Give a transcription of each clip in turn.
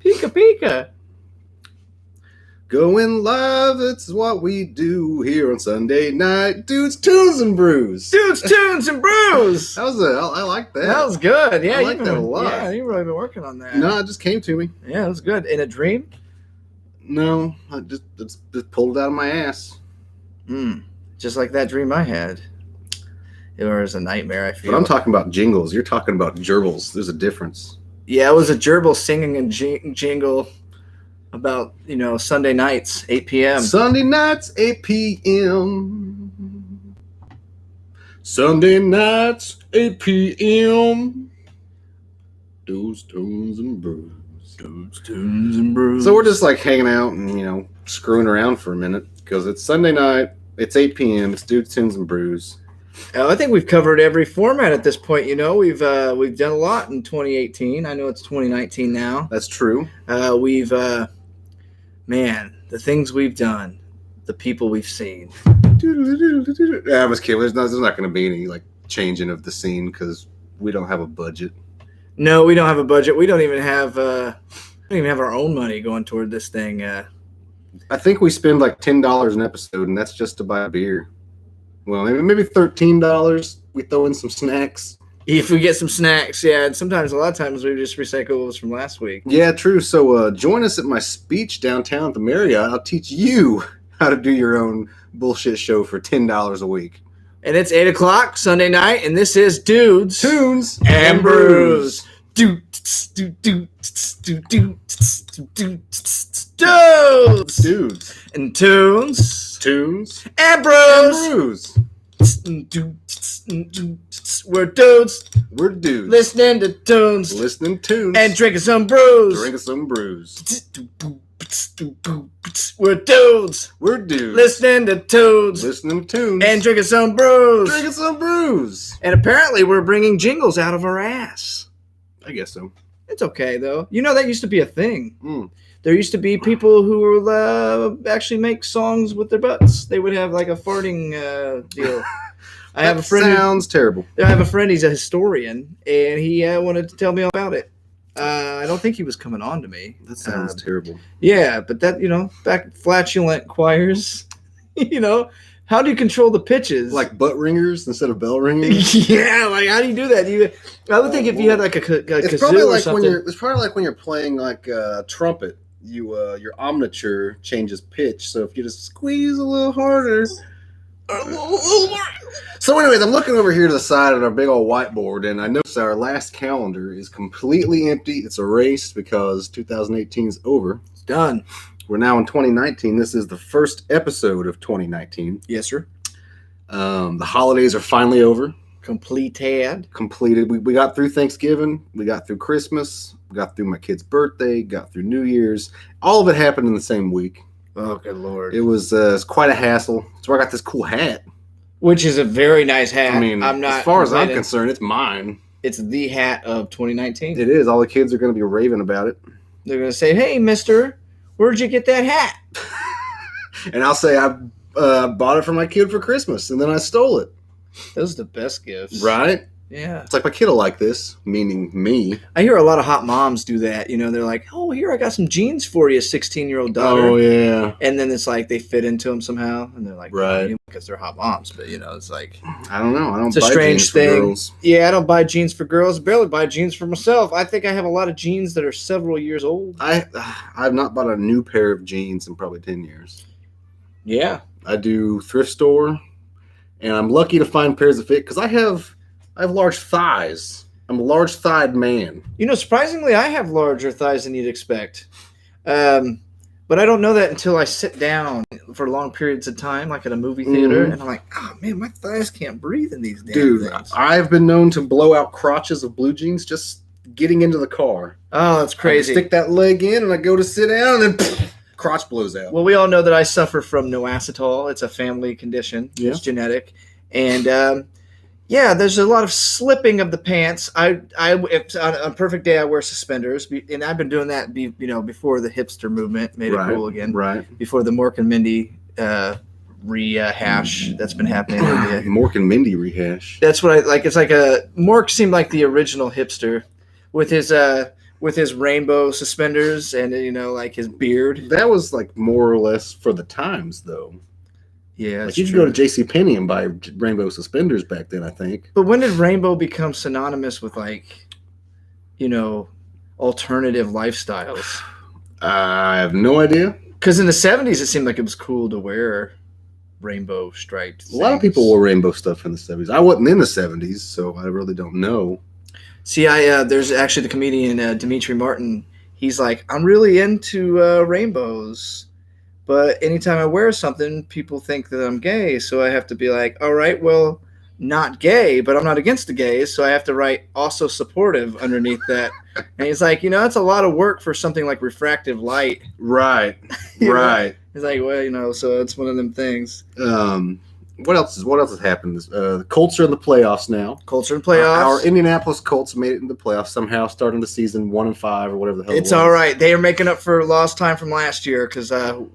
Pika Pika. Going live, that's what we do here on Sunday night. Dudes, Tunes, and Brews. Dudes, Tunes, and Brews. I like that. That was good. Yeah, I like that a lot. Yeah, you've really been working on that. No, it just came to me. Yeah, it was good. In a dream? No, I just pulled it out of my ass. Just like that dream I had. It was a nightmare, I feel. But I'm talking about jingles. You're talking about gerbils. There's a difference. Yeah, it was a gerbil singing a jingle about, Sunday nights, 8 p.m. Sunday nights, 8 p.m. Sunday nights, 8 p.m. Dudes, Tunes, and Brews. Dudes, Tunes, and Brews. So we're just like hanging out and, screwing around for a minute because it's Sunday night. It's 8 p.m. It's Dudes, Tunes, and Brews. I think we've covered every format at this point. We've done a lot in 2018. I know it's 2019 now. That's true. The things we've done, the people we've seen. I was kidding. There's not going to be any like changing of the scene because we don't have a budget. No, we don't have a budget. We don't even have our own money going toward this thing. I think we spend like $10 an episode, and that's just to buy a beer. Well, maybe $13. We throw in some snacks. If we get some snacks, yeah. And a lot of times we just recycle those from last week. Yeah, true. So join us at my speech downtown at the Marriott. I'll teach you how to do your own bullshit show for $10 a week. And it's 8 o'clock Sunday night, and this is Dudes, Tunes, and Brews. Dudes. Dudes. And Tunes. Tunes. And Brews. And Brews. We're dudes. We're dudes. Listening to tunes. Listening tunes. And drinking some brews. Drinking some brews. We're dudes. We're dudes. Listening to tunes. Listening tunes. And drinking some brews. Drinking some brews. And apparently we're bringing jingles out of our ass. I guess so. It's okay, though. That used to be a thing. There used to be people who were actually make songs with their butts. They would have like a farting deal. I have a friend. Sounds terrible. I have a friend. He's a historian, and he wanted to tell me all about it. I don't think he was coming on to me. That sounds terrible. Yeah, but that back flatulent choirs. How do you control the pitches? Like butt ringers instead of bell ringers? Yeah, like how do you do that? I would think if you had like a it's kazoo probably like or something. it's probably like when you're playing like a trumpet. Your omniture changes pitch, so if you just squeeze a little harder. So anyways, I'm looking over here to the side of our big old whiteboard, and I notice our last calendar is completely empty. It's erased because 2018 is over. It's done. We're now in 2019. This is the first episode of 2019. Yes, sir. The holidays are finally over. Completed. We got through Thanksgiving. We got through Christmas. We got through my kid's birthday. Got through New Year's. All of it happened in the same week. Oh, good Lord. It was quite a hassle. That's why I got this cool hat. Which is a very nice hat. I mean, as far as I'm concerned, it's mine. It's the hat of 2019. It is. All the kids are going to be raving about it. They're going to say, hey, mister, where'd you get that hat? And I'll say I bought it for my kid for Christmas, and then I stole it. Those are the best gifts. Right? Yeah. It's like my kid will like this, meaning me. I hear a lot of hot moms do that. They're like, oh, here, I got some jeans for you, 16-year-old daughter. Oh, yeah. And then it's like they fit into them somehow. And they're like, right. Because they're hot moms. But, it's like. I don't know. I don't buy jeans for girls. It's a strange thing. Yeah, I don't buy jeans for girls. Barely buy jeans for myself. I think I have a lot of jeans that are several years old. I've not bought a new pair of jeans in probably 10 years. Yeah. I do thrift store. And I'm lucky to find pairs that fit because I have large thighs. I'm a large-thighed man. Surprisingly, I have larger thighs than you'd expect. But I don't know that until I sit down for long periods of time, like at a movie theater, and I'm like, oh, man, my thighs can't breathe in these damn things. I've been known to blow out crotches of blue jeans just getting into the car. Oh, that's crazy. I stick that leg in, and I go to sit down, and then crotch blows out. Well, we all know that I suffer from no acetol. It's a family condition. Yeah. It's genetic. And, there's a lot of slipping of the pants. If on a perfect day, I wear suspenders. And I've been doing that, before the hipster movement made it cool again. Right. Before the Mork and Mindy rehash that's been happening. Mork and Mindy rehash. That's what I like. It's like Mork seemed like the original hipster with his with his rainbow suspenders and like his beard. That was like more or less for the times, though. Yeah, like you could go to JCPenney and buy rainbow suspenders back then, I think. But when did rainbow become synonymous with alternative lifestyles? I have no idea. Because in the 70s, it seemed like it was cool to wear rainbow striped things. A lot of people wore rainbow stuff in the 70s. I wasn't in the 70s, so I really don't know. See, there's actually the comedian Dimitri Martin. He's like, I'm really into rainbows, but anytime I wear something, people think that I'm gay. So I have to be like, all right, well, not gay, but I'm not against the gays. So I have to write also supportive underneath that. And he's like, that's a lot of work for something like refractive light. Right, right. He's like, well, so it's one of them things. What else has happened? The Colts are in the playoffs now. Colts are in playoffs. Our Indianapolis Colts made it in the playoffs somehow, starting the season 1-5 or whatever the hell. It's all right. They are making up for lost time from last year because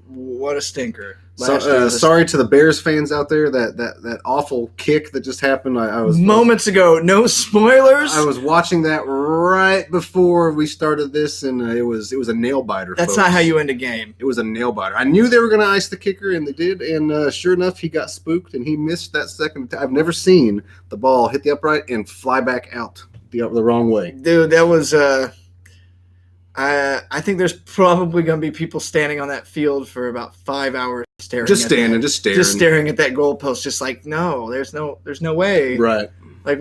what a stinker. Sorry to the Bears fans out there. That awful kick that just happened. I was moments ago. No spoilers. I was watching that right before we started this, and it was a nail biter. That's folks. Not how you end a game. It was a nail biter. I knew they were going to ice the kicker, and they did. And sure enough, he got spooked, and he missed that second. I've never seen the ball hit the upright and fly back out the wrong way. Dude, that was. I think there's probably going to be people standing on that field for about 5 hours staring. Just staring at that goalpost. Just like, no, there's no way. Right. Like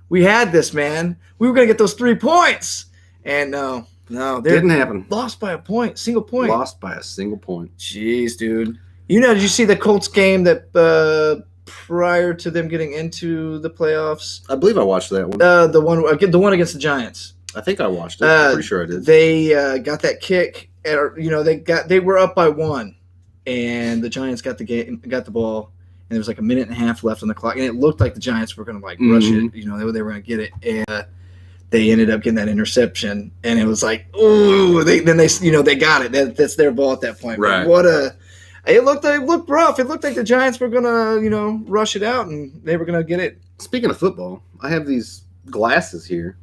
we had this, man. We were going to get those 3 points, and no, didn't happen. Lost by a point, single point. Lost by a single point. Jeez, dude. Did you see the Colts game that prior to them getting into the playoffs? I believe I watched that one. The one against the Giants. I think I watched it. I'm pretty sure I did. They got that kick. They were up by 1, and the Giants got the ball, and there was like a minute and a half left on the clock, and it looked like the Giants were going to rush it. They were going to get it, and they ended up getting that interception, and it was like, ooh, they got it. That's their ball at that point. Right. It looked rough. It looked like the Giants were going to rush it out, and they were going to get it. Speaking of football, I have these glasses here.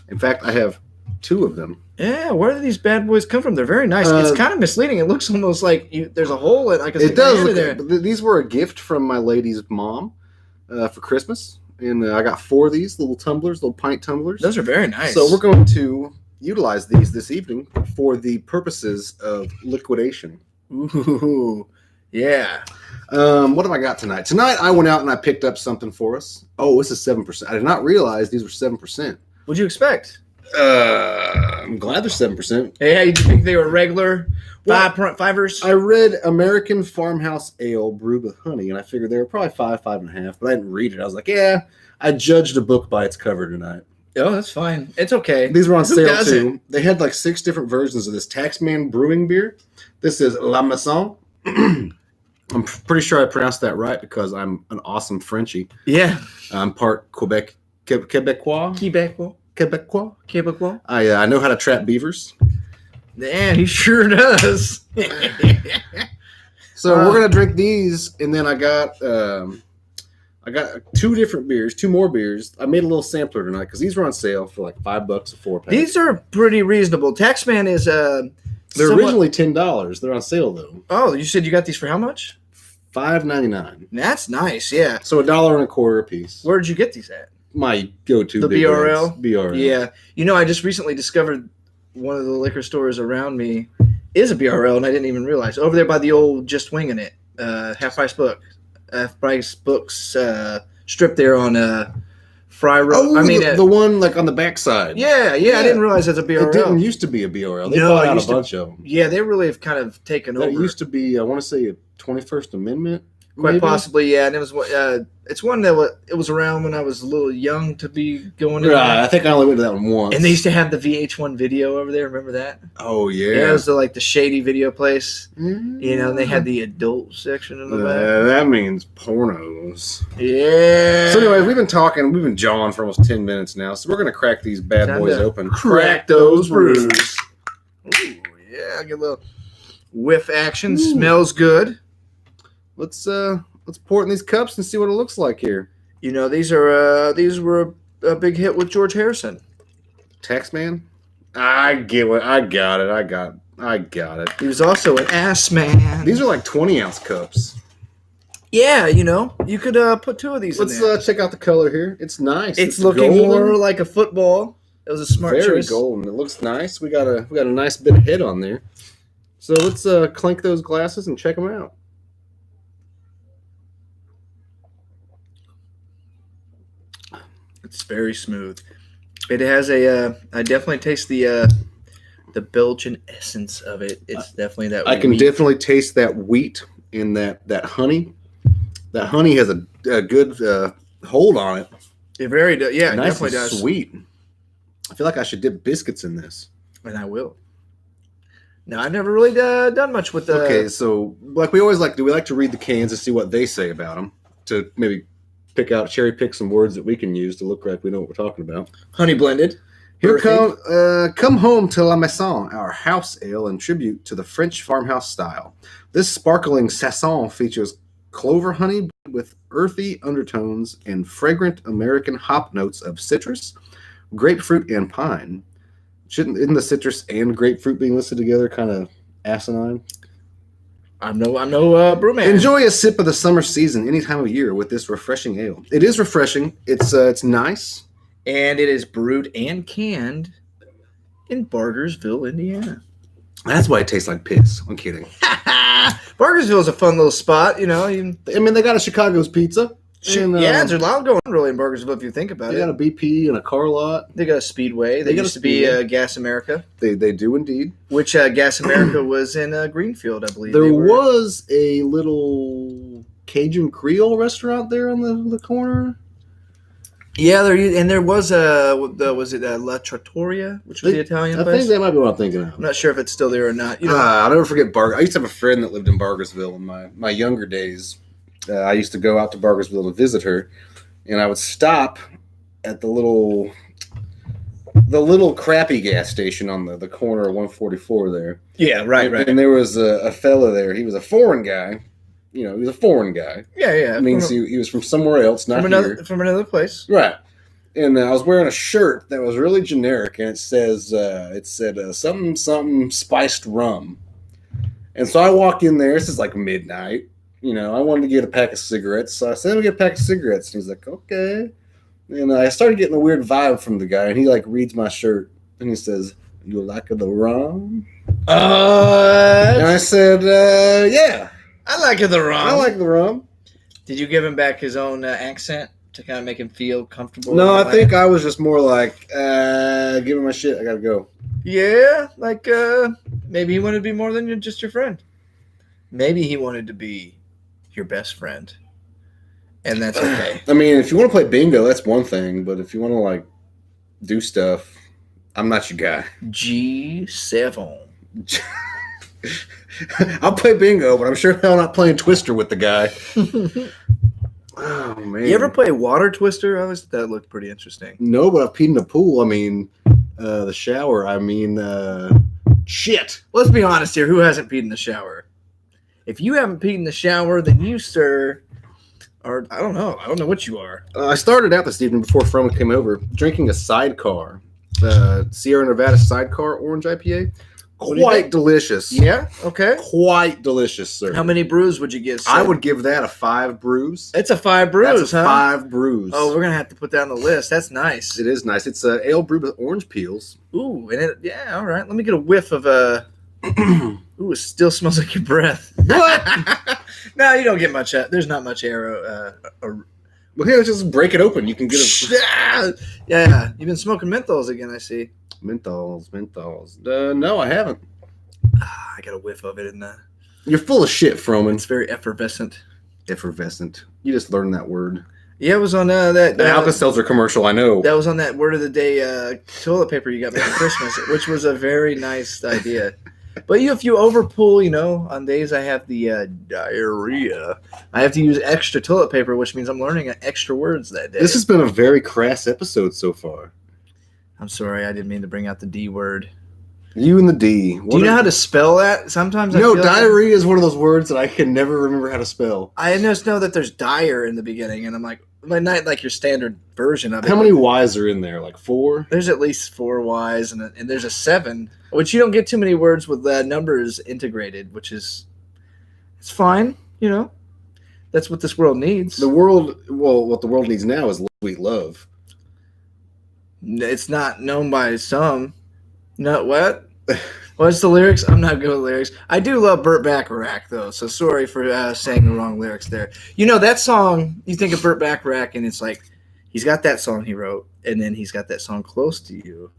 In fact, I have 2 of them. Yeah, where do these bad boys come from? They're very nice. It's kind of misleading. It looks almost like there's a hole in it does look there. These were a gift from my lady's mom for Christmas. And I got 4 of these little tumblers, little pint tumblers. Those are very nice. So we're going to utilize these this evening for the purposes of liquidation. Ooh, yeah. What have I got tonight? Tonight I went out and I picked up something for us. Oh, this is 7%. I did not realize these were 7%. What'd you expect? I'm glad they're 7%. Yeah, you think they were regular 5-ers? I read American Farmhouse Ale brewed with honey, and I figured they were probably 5.5, but I didn't read it. I was like, yeah, I judged a book by its cover tonight. Oh, that's fine. It's okay. These were on sale too. They had like 6 different versions of this Taxman brewing beer. This is La Maison. I'm pretty sure I pronounced that right because I'm an awesome Frenchie. Yeah. I'm part Quebecois. I know how to trap beavers. Man, he sure does. So we're gonna drink these, and then I got 2 different beers, 2 more beers. I made a little sampler tonight because these were on sale for like $5 a 4-pack. These are pretty reasonable. Taxman is they're originally $10. They're on sale though. Oh, you said you got these for how much? $5.99. That's nice. Yeah. So $1.25 a piece. Where did you get these at? My go-to. The BRL? BRL. Yeah. I just recently discovered one of the liquor stores around me is a BRL, and I didn't even realize. Over there by the old Just Winging It, Half Price Books strip there on Fry Road. Oh, the one like on the backside. Yeah. I didn't realize it's a BRL. It didn't used to be a BRL. They bought out a bunch of them. Yeah, they really have kind of taken over. It used to be, I want to say, a 21st Amendment. Quite maybe? Possibly, yeah. And it was it's one that was around when I was a little young to be going. Right, I think I only went to that one once. And they used to have the VH1 video over there. Remember that? Oh yeah. Yeah, it was the shady video place. Mm-hmm. And they had the adult section in the back. That means pornos. Yeah. So anyway, we've been jawing for almost 10 minutes now, so we're gonna crack these bad boys open. Crack those brews. Ooh, yeah, get a little whiff action. Ooh. Smells good. Let's pour it in these cups and see what it looks like here. These were a big hit with George Harrison. Taxman? I get what I got it. I got it. He was also an ass man. These are like 20-ounce cups. Yeah, you know, you could put 2 of these in there. Let's check out the color here. It's nice. It's looking golden. more like a football. It was a smart Very choice. golden. It looks nice. We got a nice bit of head on there. So let's clink those glasses and check them out. It's very smooth. It has a. I definitely taste the Belgian essence of it. It's definitely that. I can definitely taste that wheat in that honey. That honey has a good hold on it. It very does. Yeah, nice, it definitely does. Sweet. I feel like I should dip biscuits in this. And I will. No, I've never really done much with the. Okay, so like we always like, do we like to read the cans and see what they say about them to maybe cherry pick some words that we can use to look like we know what we're talking about. Honey blended. Here come home to La Maison, our house ale in tribute to the French farmhouse style. This sparkling saison features clover honey with earthy undertones and fragrant American hop notes of citrus, grapefruit, and pine. Isn't the citrus and grapefruit being listed together kind of asinine? I'm no brewman. Enjoy a sip of the summer season any time of year with this refreshing ale. It is refreshing. It's nice. And it is brewed and canned in Bargersville, Indiana. That's why it tastes like piss. I'm kidding. Bargersville is a fun little spot, you know. I mean, they got a Chicago's Pizza. And, there's a lot going on really in Bargersville if you think about it. They got a BP and a car lot. They got a Speedway. They used to be Gas America. They do indeed. Which Gas America was in Greenfield, I believe. There was a little Cajun Creole restaurant there on the corner. Yeah, there was was it La Trattoria, which was the Italian place? I think that might be what I'm thinking of. I'm not sure if it's still there or not. You know, I'll never forget I used to have a friend that lived in Bargersville in my younger days. I used to go out to Bargersville to visit her, and I would stop at the little crappy gas station on the corner of 144 there. Yeah, right. And there was a fella there. He was a foreign guy. You know, he was a foreign guy. Yeah. It means he was from somewhere else, not here. From another place. Right. And I was wearing a shirt that was really generic, and it said something spiced rum. And so I walk in there. This is like midnight. You know, I wanted to get a pack of cigarettes, so I said, "Let me get a pack of cigarettes." And he's like, "Okay." And I started getting a weird vibe from the guy, and he like reads my shirt, and he says, "You like the rum?" And I said, "Yeah, I like the rum." I like the rum. Did you give him back his own accent to kind of make him feel comfortable? No, I think I was just more like, "Give him my shit. I gotta go." Yeah, like maybe he wanted to be more than just your friend. Maybe he wanted to be your best friend, and that's okay. I mean, if you want to play bingo, that's one thing, but if you want to like do stuff, I'm not your guy. G7. I'll play bingo, but I'm sure I'm not playing Twister with the guy. Oh man! You ever play Water Twister? I always thought that looked pretty interesting. No, but I've peed in the pool. I mean, the shower. I mean, shit. Let's be honest here. Who hasn't peed in the shower? If you haven't peed in the shower, then you, sir, are, I don't know. I don't know what you are. I started out this evening before Froman came over drinking a Sidecar, Sierra Nevada Sidecar Orange IPA. Quite delicious. Yeah? Okay. Quite delicious, sir. How many brews would you give, sir? I would give that a 5 brews. It's a 5 brews, That's 5 brews. Oh, we're going to have to put that on the list. That's nice. It is nice. It's ale brewed with orange peels. Ooh, and yeah, all right. Let me get a whiff of ooh, it still smells like your breath. What? No, you don't get much. There's not much air. Well, here, let's just break it open. You can get a... Yeah. You've been smoking menthols again, I see. Menthols. No, I haven't. I got a whiff of it in the... You're full of shit, Froman. It's very effervescent. Effervescent. You just learned that word. Yeah, it was on that... The Alka-Seltzer commercial, I know. That was on that word of the day toilet paper you got me for Christmas, which was a very nice idea. But if you overpull, you know, on days I have the diarrhea, I have to use extra toilet paper, which means I'm learning extra words that day. This has been a very crass episode so far. I'm sorry, I didn't mean to bring out the D word. U and the D. Do you know how to spell that? Sometimes no, diarrhea is one of those words that I can never remember how to spell. I just know that there's dire in the beginning, and I'm like, not like your standard version of it. How many Y's are in there? Like 4? There's at least 4 Y's, and there's a 7, which you don't get too many words with numbers integrated, which is it's fine, you know. That's what this world needs. What the world needs now is sweet love. It's not known by some. No, what? What's the lyrics? I'm not good with lyrics. I do love Burt Bacharach, though, so sorry for saying the wrong lyrics there. You know, that song, you think of Burt Bacharach, and it's like, he's got that song he wrote, and then he's got that song Close to You,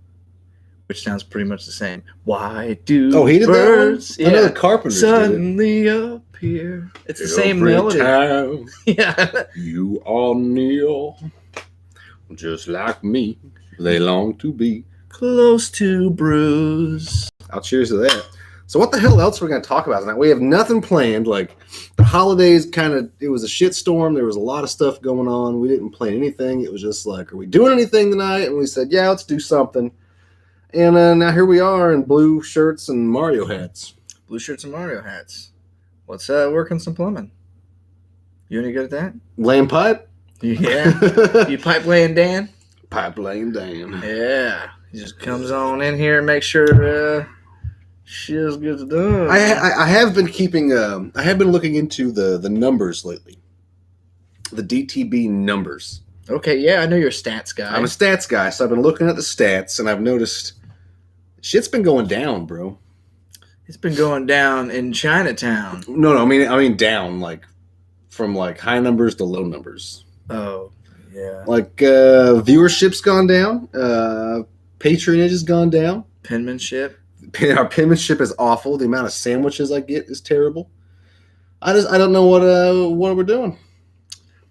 which sounds pretty much the same. Why do he did birds that one? I know the Carpenters suddenly appear? It's the same melody. Time yeah. You all kneel, just like me. They long to be close to brews. I'll cheers to that. So what the hell else are we going to talk about tonight? We have nothing planned. Like, the holidays it was a shitstorm. There was a lot of stuff going on. We didn't plan anything. It was just like, are we doing anything tonight? And we said, yeah, let's do something. And now here we are in blue shirts and Mario hats. Blue shirts and Mario hats. Let's work on some plumbing. You any good at that? Laying pipe? Yeah. You pipe laying Dan? Pipe laying Dan. Yeah. He just comes on in here and makes sure shit's good to do. I have been keeping. I have been looking into the numbers lately. The DTB numbers. Okay, yeah, I know you're a stats guy. I'm a stats guy, so I've been looking at the stats, and I've noticed shit's been going down, bro. It's been going down in Chinatown. No, I mean down, like from like high numbers to low numbers. Oh, yeah. Like viewership's gone down. Patronage has gone down. Penmanship. Our penmanship is awful. The amount of sandwiches I get is terrible. I don't know what we're doing.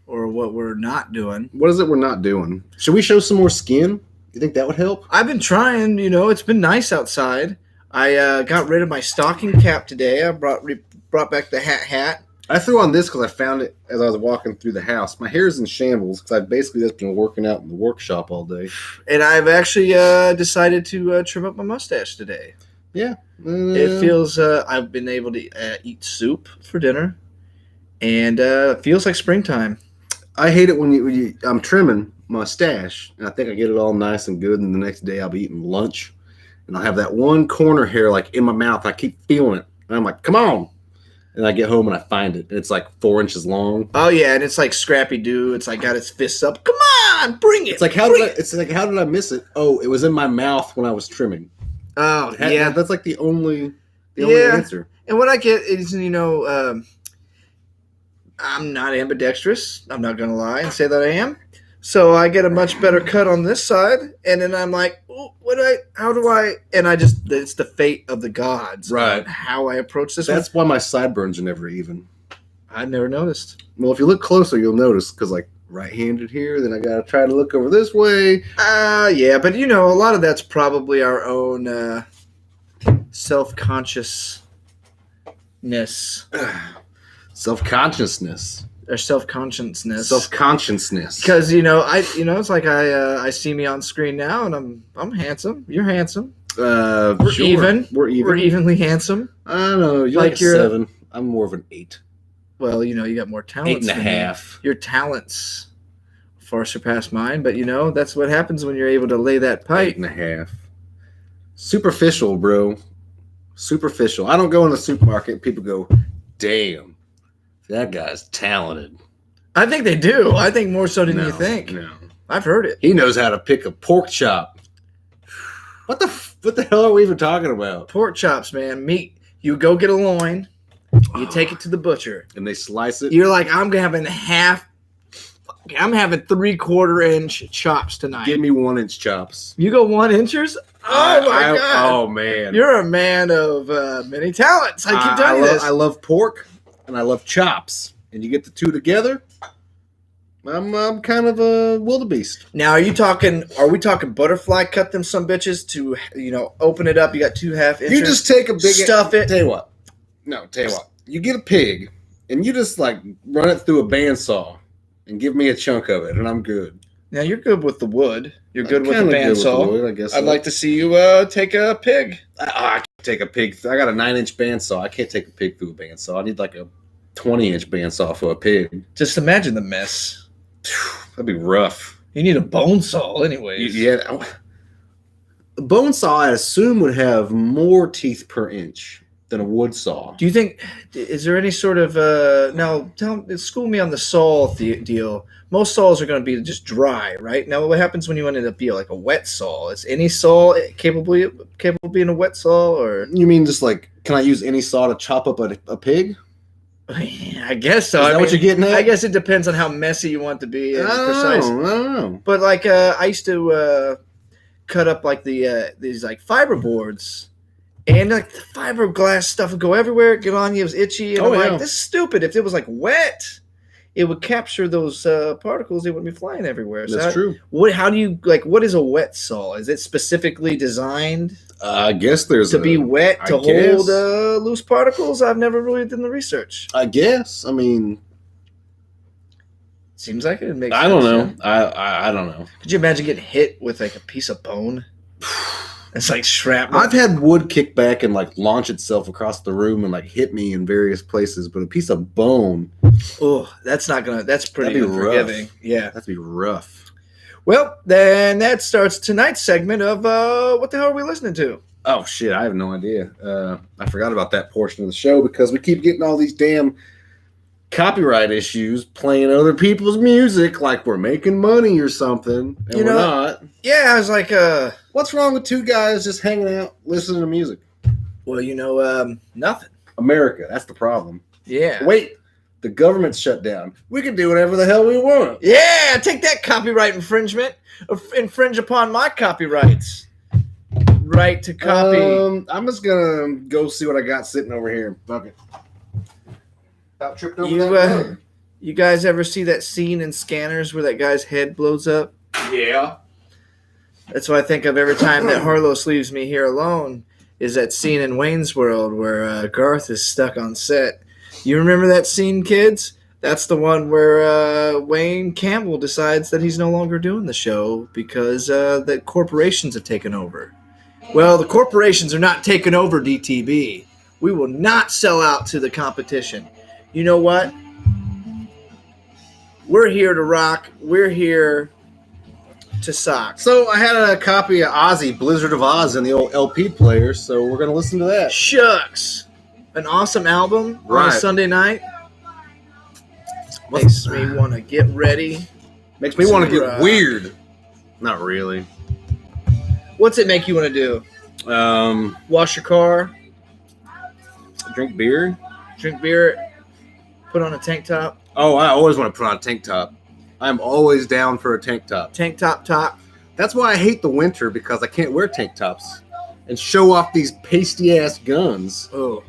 Or what we're not doing. What is it we're not doing? Should we show some more skin? You think that would help? I've been trying. You know, it's been nice outside. I got rid of my stocking cap today. I brought back the hat. I threw on this because I found it as I was walking through the house. My hair is in shambles because I've basically just been working out in the workshop all day. And I've actually decided to trim up my mustache today. Yeah. It feels, I've been able to eat soup for dinner. And it feels like springtime. I hate it when I'm trimming my stash, and I think I get it all nice and good, and the next day I'll be eating lunch, and I'll have that one corner hair like in my mouth. I keep feeling it. And I'm like, come on. And I get home and I find it. And it's like 4 inches long. Oh yeah, and it's like Scrappy Doo. It's like got its fists up. Come on, bring it. It's like how did I miss it? Oh, it was in my mouth when I was trimming. Oh yeah, that's like the only answer. And what I get is, you know, I'm not ambidextrous. I'm not gonna lie and say that I am. So I get a much better cut on this side, and then I'm like, oh, it's the fate of the gods. Right. How I approach this. That's why my sideburns are never even. I never noticed. Well, if you look closer, you'll notice, because like right-handed here, then I gotta try to look over this way. Yeah, but you know, a lot of that's probably our own self-consciousness. Self-consciousness. Or self-consciousness. Self-consciousness. Because it's like I see me on screen now, and I'm handsome. You're handsome. We're sure. Even. We're evenly handsome. I don't know. You're like a 7. I'm more of an 8. Well, you know, you got more talents. 8.5. Your talents far surpass mine, but you know that's what happens when you're able to lay that pipe. 8.5. Superficial, bro. Superficial. I don't go in the supermarket and people go, damn. That guy's talented. I think they do. I think more so than you think. No. I've heard it. He knows how to pick a pork chop. What the hell are we even talking about? Pork chops, man. Meat. You go get a loin. You take it to the butcher. And they slice it. You're like, I'm having 3/4 inch chops tonight. Give me 1-inch chops. You go 1 inchers? Oh my God. Oh man. You're a man of many talents. I keep telling you this. I love pork. And I love chops. And you get the two together, I'm kind of a wildebeest. Now, are we talking butterfly cut them some bitches to, you know, open it up? You got 2.5 inches. You just take a big... Stuff it. Tell you what. You get a pig, and you just, like, run it through a bandsaw and give me a chunk of it, and I'm good. Now you're good with the wood. You're good with the bandsaw. Wood, I guess. I'd like to see you take a pig. I can't take a pig. I got a 9-inch bandsaw. I can't take a pig through a bandsaw. I need like a 20-inch bandsaw for a pig. Just imagine the mess. That'd be rough. You need a bone saw, anyways. Yeah. A bone saw, I assume, would have more teeth per inch than a wood saw. Do you think? Is there any sort of now? School me on the saw deal. Most saws are going to be just dry, right? Now, what happens when you end up being like a wet saw? Is any saw capable of being a wet saw, or you mean just like, can I use any saw to chop up a pig? I guess so. Is that what you're getting at? I guess it depends on how messy you want to be and precise. I don't know. But like, I used to cut up like these like fiber boards, and like the fiberglass stuff would go everywhere, get on you, it was itchy, and I'm like, this is stupid. If it was like wet, it would capture those particles. They wouldn't be flying everywhere. So That's true. How do you what is a wet saw? Is it specifically designed? I guess there's be wet to hold loose particles. I've never really done the research. I guess. I mean, seems like it makes sense. I don't know. I don't know. Could you imagine getting hit with like a piece of bone? It's like shrapnel. I've had wood kick back and like launch itself across the room and like hit me in various places, but a piece of bone. Oh, that's pretty unforgiving. Yeah. That'd be rough. Well, then that starts tonight's segment of what the hell are we listening to? Oh, shit. I have no idea. I forgot about that portion of the show because we keep getting all these damn copyright issues playing other people's music like we're making money or something. And we're not. Yeah, I was like, what's wrong with two guys just hanging out listening to music? Well, nothing. America. That's the problem. Yeah. Wait. The government's shut down. We can do whatever the hell we want. Yeah, take that copyright infringement. Infringe upon my copyrights. Right to copy. I'm just gonna go see what I got sitting over here. Fuck it. About tripped over that you guys ever see that scene in Scanners where that guy's head blows up? Yeah. That's what I think of every time that Harlos leaves me here alone. Is that scene in Wayne's World where Garth is stuck on set. You remember that scene, kids? That's the one where Wayne Campbell decides that he's no longer doing the show because the corporations have taken over. Well, the corporations are not taking over DTB. We will not sell out to the competition. You know what? We're here to rock. We're here to sock. So I had a copy of Ozzy, Blizzard of Oz in the old LP player, so we're going to listen to that. Shucks. An awesome album on a Sunday night. Makes me want to get ready. Makes me want to get weird. Not really. What's it make you want to do? Wash your car. Drink beer. Drink beer. Put on a tank top. Oh, I always want to put on a tank top. I'm always down for a tank top. Tank top. That's why I hate the winter, because I can't wear tank tops and show off these pasty-ass guns. Oh.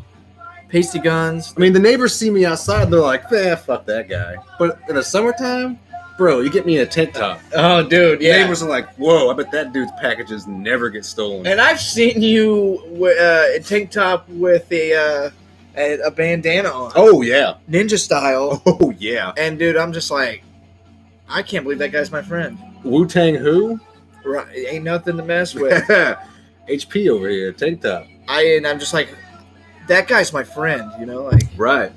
Pasty guns. I mean, the neighbors see me outside, they're like, fuck that guy. But in the summertime, bro, you get me in a tank top. Oh, dude, yeah. Neighbors are like, whoa, I bet that dude's packages never get stolen. And I've seen you a tank top with a bandana on. Oh, yeah. Ninja style. Oh, yeah. And, dude, I'm just like, I can't believe that guy's my friend. WuTang who? Right, ain't nothing to mess with. HP over here, tank top. I'm just like, that guy's my friend, like. Right.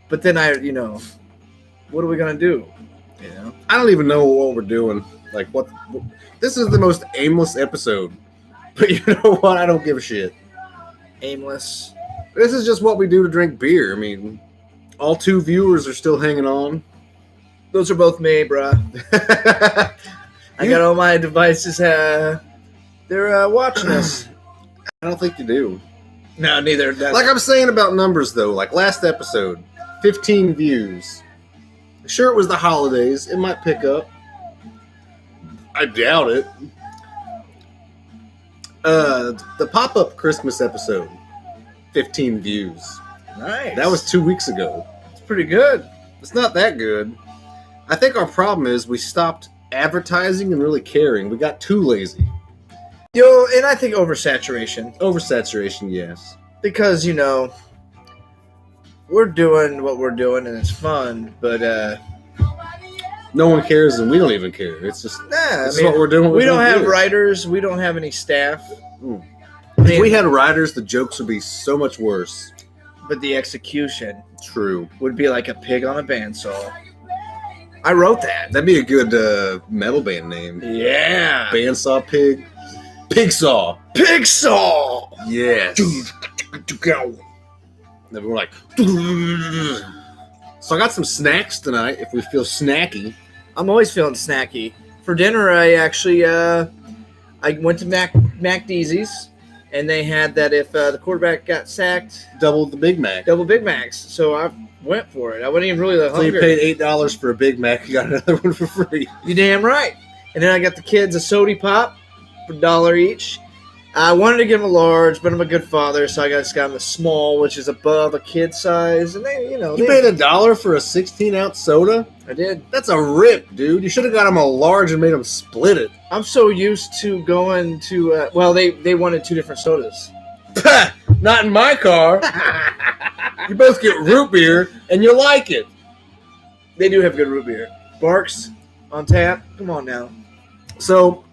But then what are we gonna do? I don't even know what we're doing. Like, what? This is the most aimless episode. But you know what? I don't give a shit. Aimless. This is just what we do to drink beer. I mean, all 2 viewers are still hanging on. Those are both me, bruh. I got all my devices. They're watching us. I don't think you do. No, neither. Like I'm saying about numbers, though. Like last episode, 15 views. Sure, it was the holidays. It might pick up. I doubt it. The pop-up Christmas episode, 15 views. Nice. That was 2 weeks ago. It's pretty good. It's not that good. I think our problem is we stopped advertising and really caring. We got too lazy. And I think oversaturation. Oversaturation, yes. Because, we're doing what we're doing and it's fun, but No one cares, and we don't even care. It's just this is what we're doing. We don't have writers. We don't have any staff. If we had writers, the jokes would be so much worse. But the execution, true, would be like a pig on a bandsaw. I wrote that. That'd be a good metal band name. Yeah. Bandsaw Pig. Pigsaw. Pigsaw. Yes. Then we're like. So I got some snacks tonight. If we feel snacky. I'm always feeling snacky. For dinner, I actually I went to MacDeezy's, and they had that if the quarterback got sacked, double the Big Mac. Double Big Macs. So I went for it. I wasn't even really that hungry. So you paid $8 for a Big Mac. You got another one for free. You damn right. And then I got the kids a soda pop for $1 each. I wanted to give them a large, but I'm a good father, so I just got them a small, which is above a kid size. And they, you paid $1 for a 16-ounce soda. I did. That's a rip, dude. You should have got them a large and made them split it. I'm so used to going to. They wanted 2 different sodas. Not in my car. You both get root beer, and you like it. They do have good root beer. Barks on tap. Come on now. So,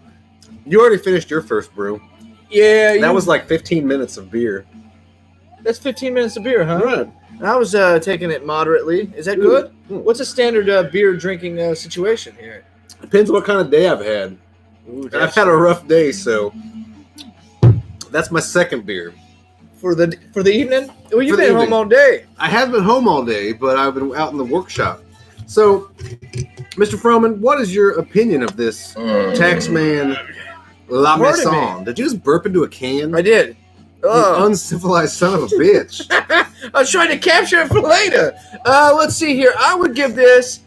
you already finished your first brew. Yeah. That was like 15 minutes of beer. That's 15 minutes of beer, huh? Right. I was taking it moderately. Is that good? What's a standard beer drinking situation here? Depends what kind of day I've had. Ooh, I've had a rough day, so that's my second beer. For the evening? Well, you've been home all day. I have been home all day, but I've been out in the workshop. So, Mr. Froman, what is your opinion of this Taxman La Maison? Did you just burp into a can? I did. You uncivilized son of a bitch. I was trying to capture it for later. Let's see here. I would give this,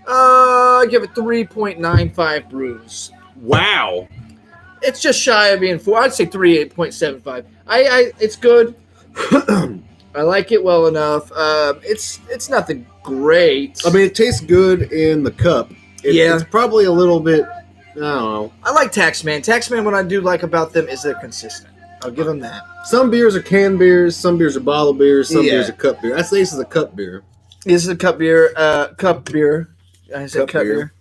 give it 3.95 brews. Wow. It's just shy of being 4. I'd say 3.75. It's good. I like it well enough. It's nothing great. I mean, it tastes good in the cup. It's probably a little bit, I don't know. I like Taxman. Taxman, what I do like about them is they're consistent. I'll give them that. Some beers are canned beers. Some beers are bottled beers. Some beers are cup beer. I'd say this is a cup beer. This is a cup beer. Cup beer. I said cup beer.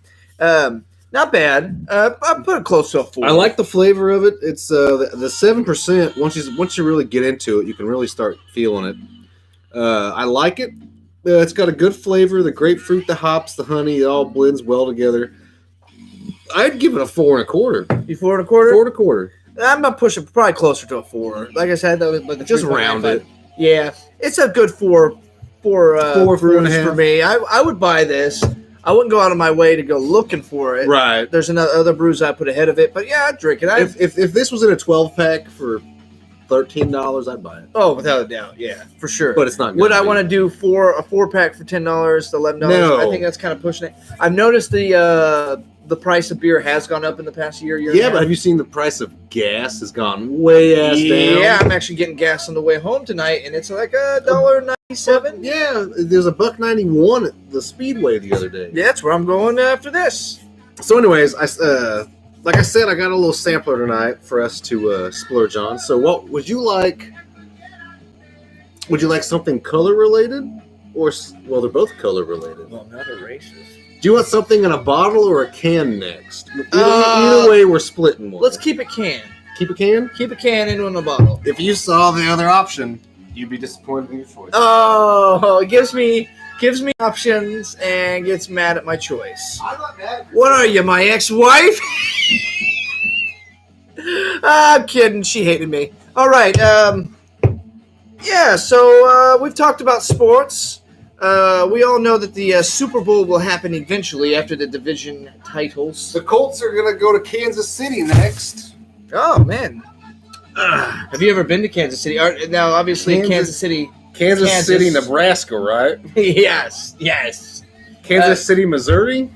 Not bad. I put it close to a 4. I like the flavor of it. It's the 7%. Once you really get into it, you can really start feeling it. I like it. It's got a good flavor. The grapefruit, the hops, the honey, it all blends well together. I'd give it a 4 1/4. You 4 1/4? 4 1/4. I'm not pushing, probably closer to a 4. Like I said, that was like just round it. Yeah, it's a good 4 brews for me. I would buy this. I wouldn't go out of my way to go looking for it. Right. There's other brews I put ahead of it, but yeah, I'd drink it. If this was in a 12-pack for $13, I'd buy it. Oh, without a doubt, yeah, for sure. But it's not. Would I want to do a 4-pack for $10, $11? No. I think that's kind of pushing it. I've noticed the price of beer has gone up in the past year. Yeah, but have you seen the price of gas has gone way ass down? Yeah, I'm actually getting gas on the way home tonight, and it's like $1.97. Yeah, there's a $1.91 at the Speedway the other day. Yeah, that's where I'm going after this. So, anyways, like I said, I got a little sampler tonight for us to splurge on. So, what would you like? Would you like something color related, or they're both color related? Well, I'm not a racist. Do you want something in a bottle or a can next? Either way, we're splitting one. Let's keep it can. Keep a can? Keep a can into a bottle. If you saw the other option, you'd be disappointed in your choice. Oh, it gives me options and gets mad at my choice. I'm not mad. What are you, my ex-wife? I'm kidding. She hated me. All right. Yeah, so we've talked about sports. We all know that the Super Bowl will happen eventually after the division titles. The Colts are going to go to Kansas City next. Oh, man. Have you ever been to Kansas City? Now, obviously, Kansas City, Nebraska, right? Yes. Kansas City, Missouri?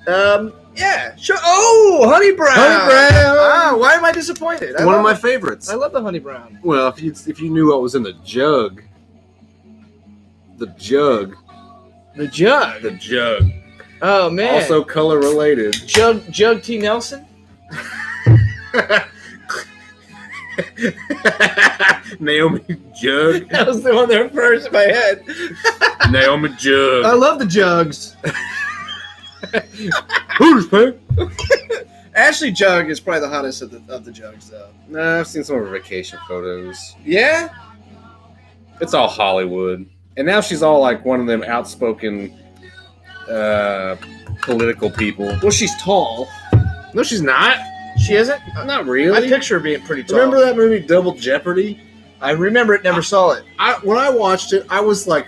Yeah, sure. Oh, Honey Brown. Why am I disappointed? One of my favorites. I love the Honey Brown. Well, if you knew what was in the jug. The jug. Oh, man. Also color related. Jug T. Nelson? Naomi Jug. That was the one that first in my head. Naomi Jug. I love the jugs. Hooters, man. Ashley Jug is probably the hottest of the Jugs, though. Nah, I've seen some of her vacation photos. Yeah? It's all Hollywood. And now she's all like one of them outspoken political people. Well, she's tall. No, she's not. She isn't? Not really. I picture her being pretty tall. Remember that movie Double Jeopardy? I remember it, never saw it. When I watched it, I was like,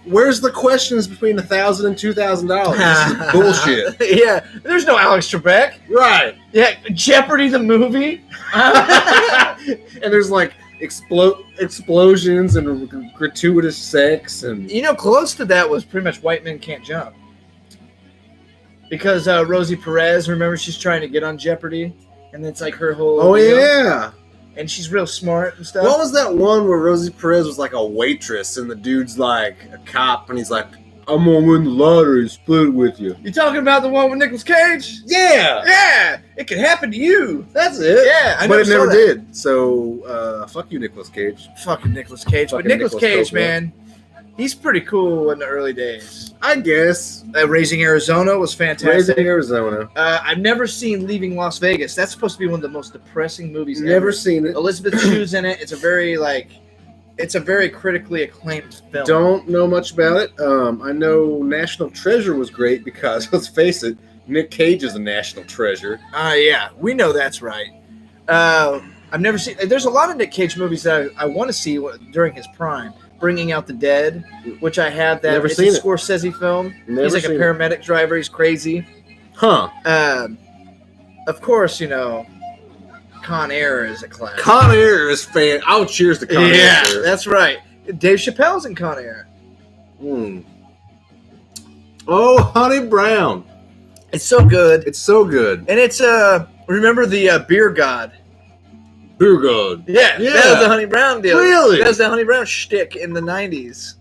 where's the questions between $1,000 and $2,000? This is bullshit. Yeah, there's no Alex Trebek. Right. Yeah, Jeopardy the movie. And there's like explosions and gratuitous sex. And close to that was pretty much White Men Can't Jump. Because Rosie Perez, remember, she's trying to get on Jeopardy. And it's like her whole... Oh, yeah. And she's real smart and stuff. What was that one where Rosie Perez was like a waitress and the dude's like a cop and he's like, I'm gonna win the lottery and split it with you. You talking about the one with Nicolas Cage? Yeah! Yeah! It could happen to you. That's it. Yeah, I but it never that. did. So, fuck you, Nicolas Cage. Fucking Nicolas Cage. Fucking but Nicolas Cage, Coppola. man, he's pretty cool in the early days. I guess. Raising Arizona was fantastic. Raising Arizona. I've never seen Leaving Las Vegas. That's supposed to be one of the most depressing movies ever. Never seen it. Elizabeth Shue's in it. It's a very critically acclaimed film. Don't know much about it. I know National Treasure was great because, let's face it, Nick Cage is a national treasure. Yeah, we know that's right. I've never seen... There's a lot of Nick Cage movies that I want to see during his prime. Bringing Out the Dead, which I have. That Never it's seen a it. Scorsese film. Never He's like a seen paramedic driver. He's crazy. Huh. Of course, Con Air is a classic. Con Air is fan. I'll cheers to Con Air. Yeah, Sir. that's right. Dave Chappelle's in Con Air. Oh, Honey Brown. It's so good. It's so good. And it's remember the Beer God. Beer God. Yeah, that was the Honey Brown deal. Really? That was the Honey Brown shtick in the 90s.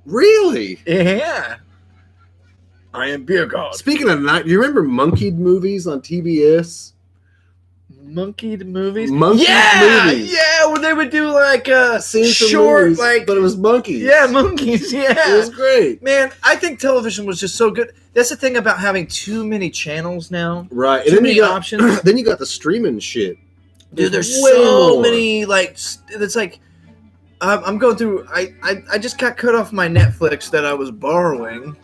Really? Yeah. I am Beer God. Speaking of night, do you remember Monkeyed movies on TBS? Monkeyed movies? Movies. Yeah, where they would do like short, movies, like... but it was monkeys. Yeah, monkeys, yeah. It was great. Man, I think television was just so good. That's the thing about having too many channels now. Right. Too many options. Then you got the streaming shit. Dude, there's way so more. many, like, it's like, I'm going through, I just got cut off my Netflix that I was borrowing,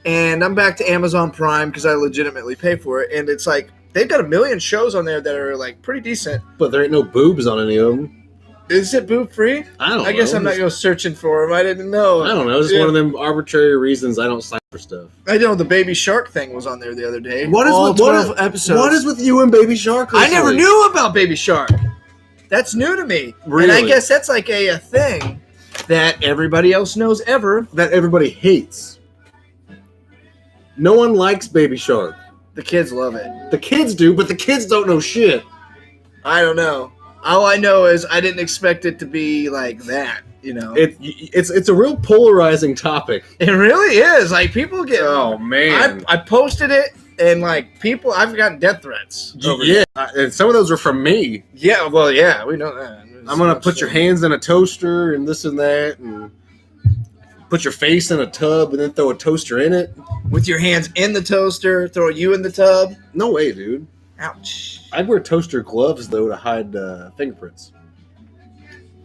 and I'm back to Amazon Prime because I legitimately pay for it, and it's like, they've got a million shows on there that are, like, pretty decent. But there ain't no boobs on any of them. Is it boob free? I don't know. I guess I'm not going searching for them. I didn't know. I don't know. It's one of them arbitrary reasons I don't sign for stuff. I know the Baby Shark thing was on there the other day. What is All with 12 episodes. What is with you and Baby Shark? I never knew about Baby Shark. That's new to me. Really? And I guess that's like a thing that everybody else knows ever. That everybody hates. No one likes Baby Shark. The kids love it. The kids do, but the kids don't know shit. I don't know. All I know is I didn't expect it to be like that, It's a real polarizing topic. It really is. Like, people get... Oh, man. I posted it, and, like, I've gotten death threats. And some of those are from me. Yeah, well, yeah, we know that. I'm going to put your hands in a toaster and this and that, and put your face in a tub and then throw a toaster in it. With your hands in the toaster, throw you in the tub. No way, dude. Ouch. I'd wear toaster gloves, though, to hide fingerprints.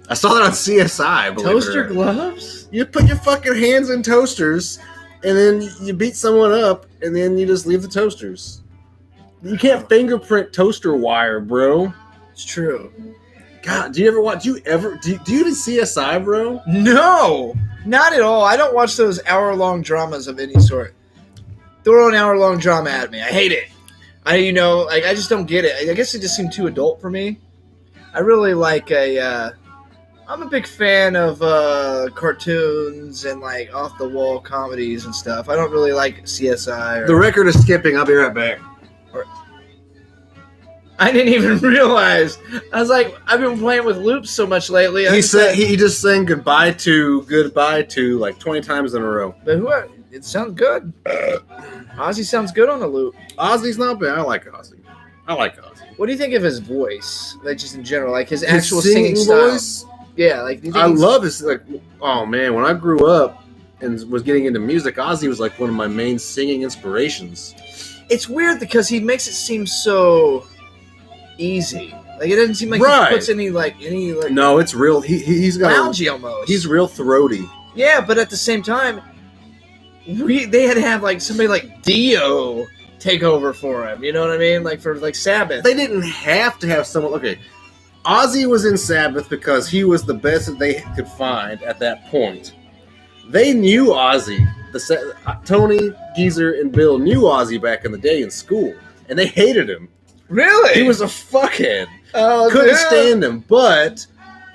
I saw that on CSI. Toaster gloves? You put your fucking hands in toasters, and then you beat someone up, and then you just leave the toasters. You can't fingerprint toaster wire, bro. It's true. God, do you ever watch? Do you even CSI, bro? No, not at all. I don't watch those hour-long dramas of any sort. Throw an hour-long drama at me. I hate it. I just don't get it. I guess it just seemed too adult for me. I really like I'm a big fan of cartoons and like off-the-wall comedies and stuff. I don't really like CSI. The record is skipping. I'll be right back. I didn't even realize. I was like, I've been playing with loops so much lately. He just sang goodbye to like 20 times in a row. But it sounds good. Ozzy sounds good on the loop. Ozzy's not bad. I like Ozzy. What do you think of his voice? Like, just in general, like his actual singing style. Voice? Yeah, like. I love his oh man, when I grew up, and was getting into music, Ozzy was like one of my main singing inspirations. It's weird because he makes it seem so easy. Like it doesn't seem like he puts any No, it's real. He's got loungy almost. He's real throaty. Yeah, but at the same time, they had to have like somebody like Dio take over for him. You know what I mean? Like for like Sabbath. They didn't have to have someone. Okay, Ozzy was in Sabbath because he was the best that they could find at that point. They knew Ozzy. Tony, Geezer, and Bill knew Ozzy back in the day in school, and they hated him. Really? He was a fuckhead. Oh, couldn't stand him, but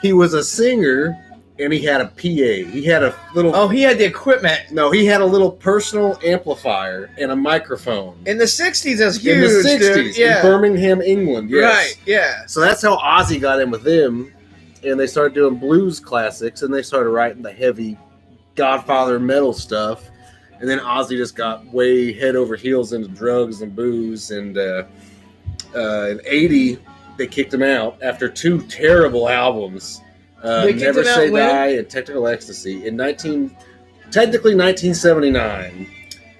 he was a singer, and he had a PA. He had a little... Oh, he had the equipment. No, he had a little personal amplifier and a microphone. In the 60s, that's huge, in the 60s, dude. Yeah. in Birmingham, England, yes. Right, yeah. So that's how Ozzy got in with them, and they started doing blues classics, and they started writing the heavy Godfather metal stuff, and then Ozzy just got way head over heels into drugs and booze, and in 80 they kicked him out after 2 terrible albums, Never Say Die and Technical Ecstasy, in technically 1979.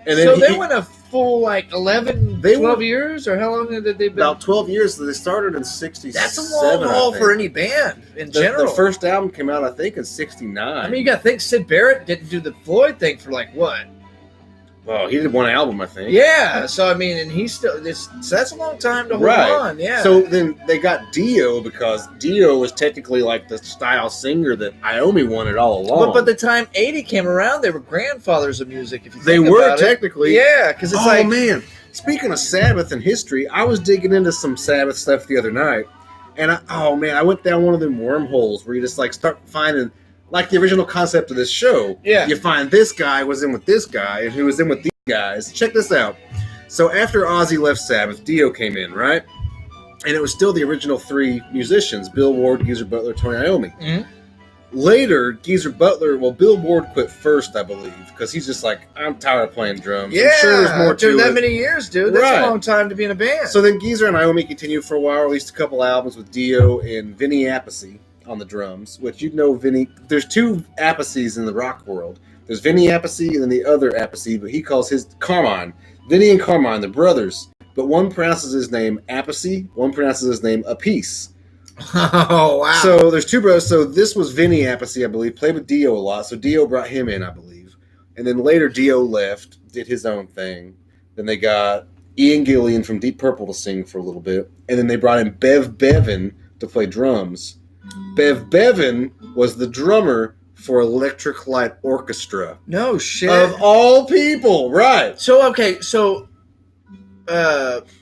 And then so they went a full like 12 years, or how long did they been? About 12 years. So they started in 67. That's a long haul for any band in general. The first album came out, I think, in 69. I mean, you got to think Sid Barrett didn't do the Floyd thing for like what? Well, he did 1 album, I think. Yeah, so I mean, and he's still so that's a long time to hold on. Yeah. So then they got Dio because Dio was technically like the style singer that Iommi wanted all along. But by the time 80 came around, they were grandfathers of music. If you they think were about technically, yeah, because it's like, oh man. Speaking of Sabbath and history, I was digging into some Sabbath stuff the other night, and I went down one of them wormholes where you just like start finding. Like the original concept of this show. Yeah. You find this guy was in with this guy, and who was in with these guys. Check this out. So after Ozzy left Sabbath, Dio came in, right? And it was still the original 3 musicians, Bill Ward, Geezer Butler, Tony Iommi. Mm-hmm. Later, Bill Ward quit first, I believe, because he's just like, I'm tired of playing drums. Yeah, I'm sure there's more to that it. many years, dude. That's a long time to be in a band. So then Geezer and Iommi continued for a while, released a couple albums with Dio and Vinny Appice on the drums, which Vinny. There's 2 Appices in the rock world. There's Vinny Appice and then the other Appice, but he calls his Carmine. Vinny and Carmine, they're brothers, but one pronounces his name Appice, one pronounces his name Appice. Oh, wow. So there's 2 brothers. So this was Vinny Appice, I believe, played with Dio a lot. So Dio brought him in, I believe. And then later Dio left, did his own thing. Then they got Ian Gillan from Deep Purple to sing for a little bit. And then they brought in Bev Bevan to play drums. Bev Bevan was the drummer for Electric Light Orchestra. No shit. Of all people, right. So, okay,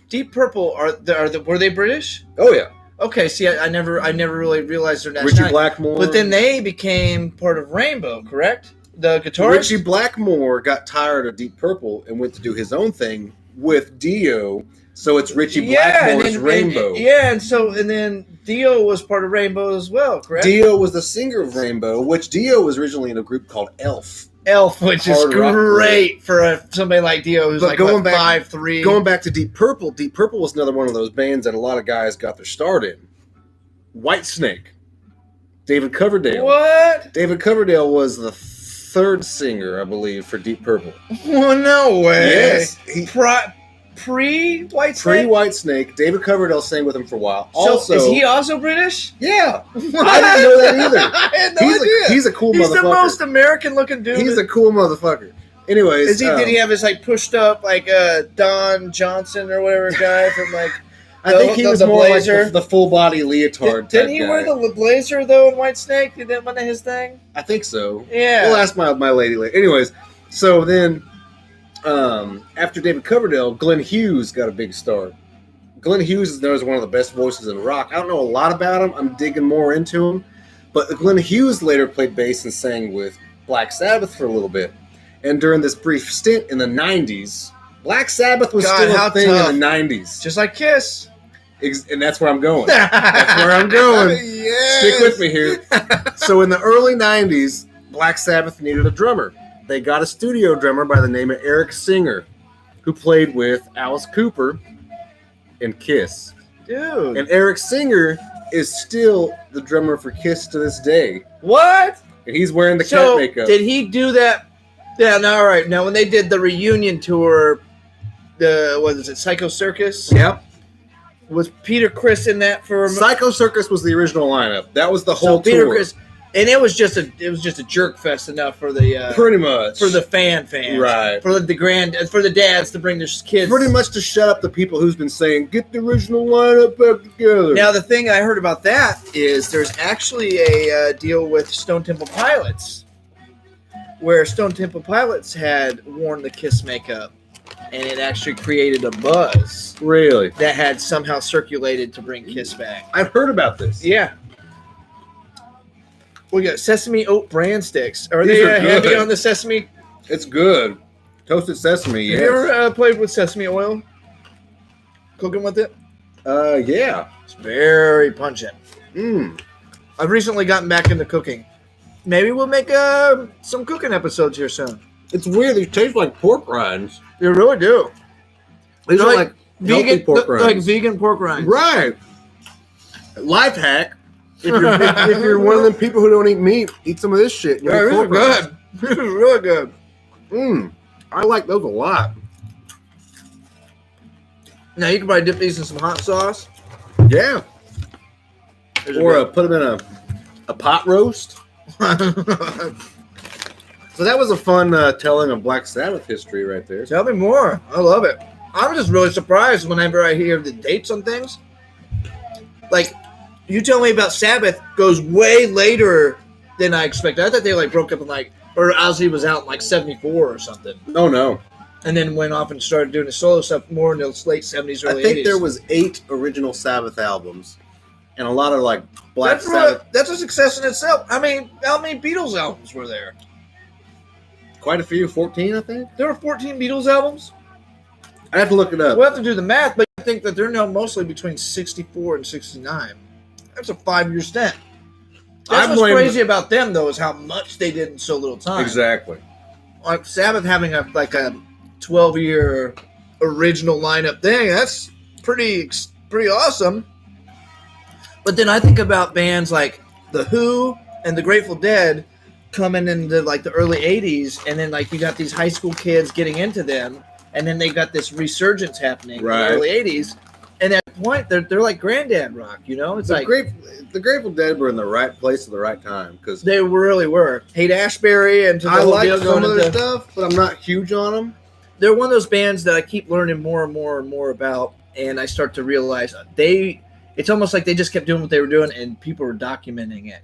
Deep Purple, were they British? Oh, yeah. Okay, see, I never really realized their nationality. Richie Blackmore. But then they became part of Rainbow, correct? The guitarist? Richie Blackmore got tired of Deep Purple and went to do his own thing with Dio. So it's Richie Blackmore's Rainbow. And then Dio was part of Rainbow as well, correct? Dio was the singer of Rainbow, which Dio was originally in a group called Elf. Which is great for somebody like Dio who's like 5'3". Going back to Deep Purple was another one of those bands that a lot of guys got their start in. Whitesnake. David Coverdale. What? David Coverdale was the 3rd singer, I believe, for Deep Purple. Well, no way. Yes. Pre-Whitesnake? Pre-Whitesnake. David Coverdale sang with him for a while. So, is he also British? Yeah. What? I didn't know that either. I had no idea. He's a cool motherfucker. He's the most American-looking dude. He's a cool motherfucker. Anyways. Did he have his, like, pushed up, like, Don Johnson or whatever guy from, like... I think he was more blazer. Like the full-body leotard Didn't he wear the blazer, though, in Whitesnake? Did that one of his thing? I think so. Yeah. We'll ask my lady later. Anyways, so then... after David Coverdale, Glenn Hughes got a big start. Glenn Hughes is known as one of the best voices in rock. I don't know a lot about him. I'm digging more into him. But Glenn Hughes later played bass and sang with Black Sabbath for a little bit. And during this brief stint in the 90s, Black Sabbath was still a thing in the 90s. Just like Kiss. And that's where I'm going. That's where I'm going. Yes. Stick with me here. So in the early 90s, Black Sabbath needed a drummer. They got a studio drummer by the name of Eric Singer, who played with Alice Cooper and Kiss. Dude. And Eric Singer is still the drummer for Kiss to this day. What? And he's wearing the cat makeup. Did he do that Yeah, no, all right. Now, when they did the reunion tour, what is it, Psycho Circus? Yep. Was Peter Criss in that for? Psycho Circus was the original lineup. That was the whole Peter tour. Criss, and it was just a jerk fest enough for the pretty much for the fans, right? For the dads to bring their kids, pretty much to shut up the people who's been saying get the original lineup back together. Now the thing I heard about that is there's actually a deal with Stone Temple Pilots, where Stone Temple Pilots had worn the Kiss makeup. And it actually created a buzz. Really? That had somehow circulated to bring Kiss back. I've heard about this. Yeah. We got sesame oat bran sticks. Are These they are heavy good. on the sesame? It's good. Toasted sesame, yes. Have you ever played with sesame oil? Cooking with it? Yeah. It's very pungent. Mm. I've recently gotten back into cooking. Maybe we'll make some cooking episodes here soon. It's weird. They taste like pork rinds. They really do. These are like vegan healthy pork rinds. Like vegan pork rinds. Right. Life hack. If you're one of them people who don't eat meat, eat some of this shit. Yeah, these are good. This is really good. I like those a lot. Now you can probably dip these in some hot sauce. Yeah. Or put them in a pot roast. So that was a fun telling of Black Sabbath history right there. Tell me more. I love it. I'm just really surprised whenever I hear the dates on things. Like, you tell me about Sabbath goes way later than I expected. I thought they broke up in or Ozzy was out in 74 or something. Oh no. And then went off and started doing the solo stuff more in the late 70s, early 80s. I think there was 8 original Sabbath albums. And a lot of Black Sabbath. That's a success in itself. I mean, how many Beatles albums were there? Quite a few, 14, I think. There were 14 Beatles albums? I have to look it up. We'll have to do the math, but I think that they're now mostly between 64 and 69. That's a 5-year stint. That's what's crazy about them, though, is how much they did in so little time. Exactly. Like Sabbath having a 12-year original lineup thing, that's pretty awesome. But then I think about bands like The Who and the Grateful Dead coming into the early 80s, and then you got these high school kids getting into them, and then they got this resurgence happening in the early 80s. And at that point, they're like granddad rock, It's the Grateful Dead were in the right place at the right time because they really were. Haight-Ashbury and I like some of their stuff, but I'm not huge on them. They're one of those bands that I keep learning more and more and more about, and I start to realize it's almost like they just kept doing what they were doing, and people were documenting it.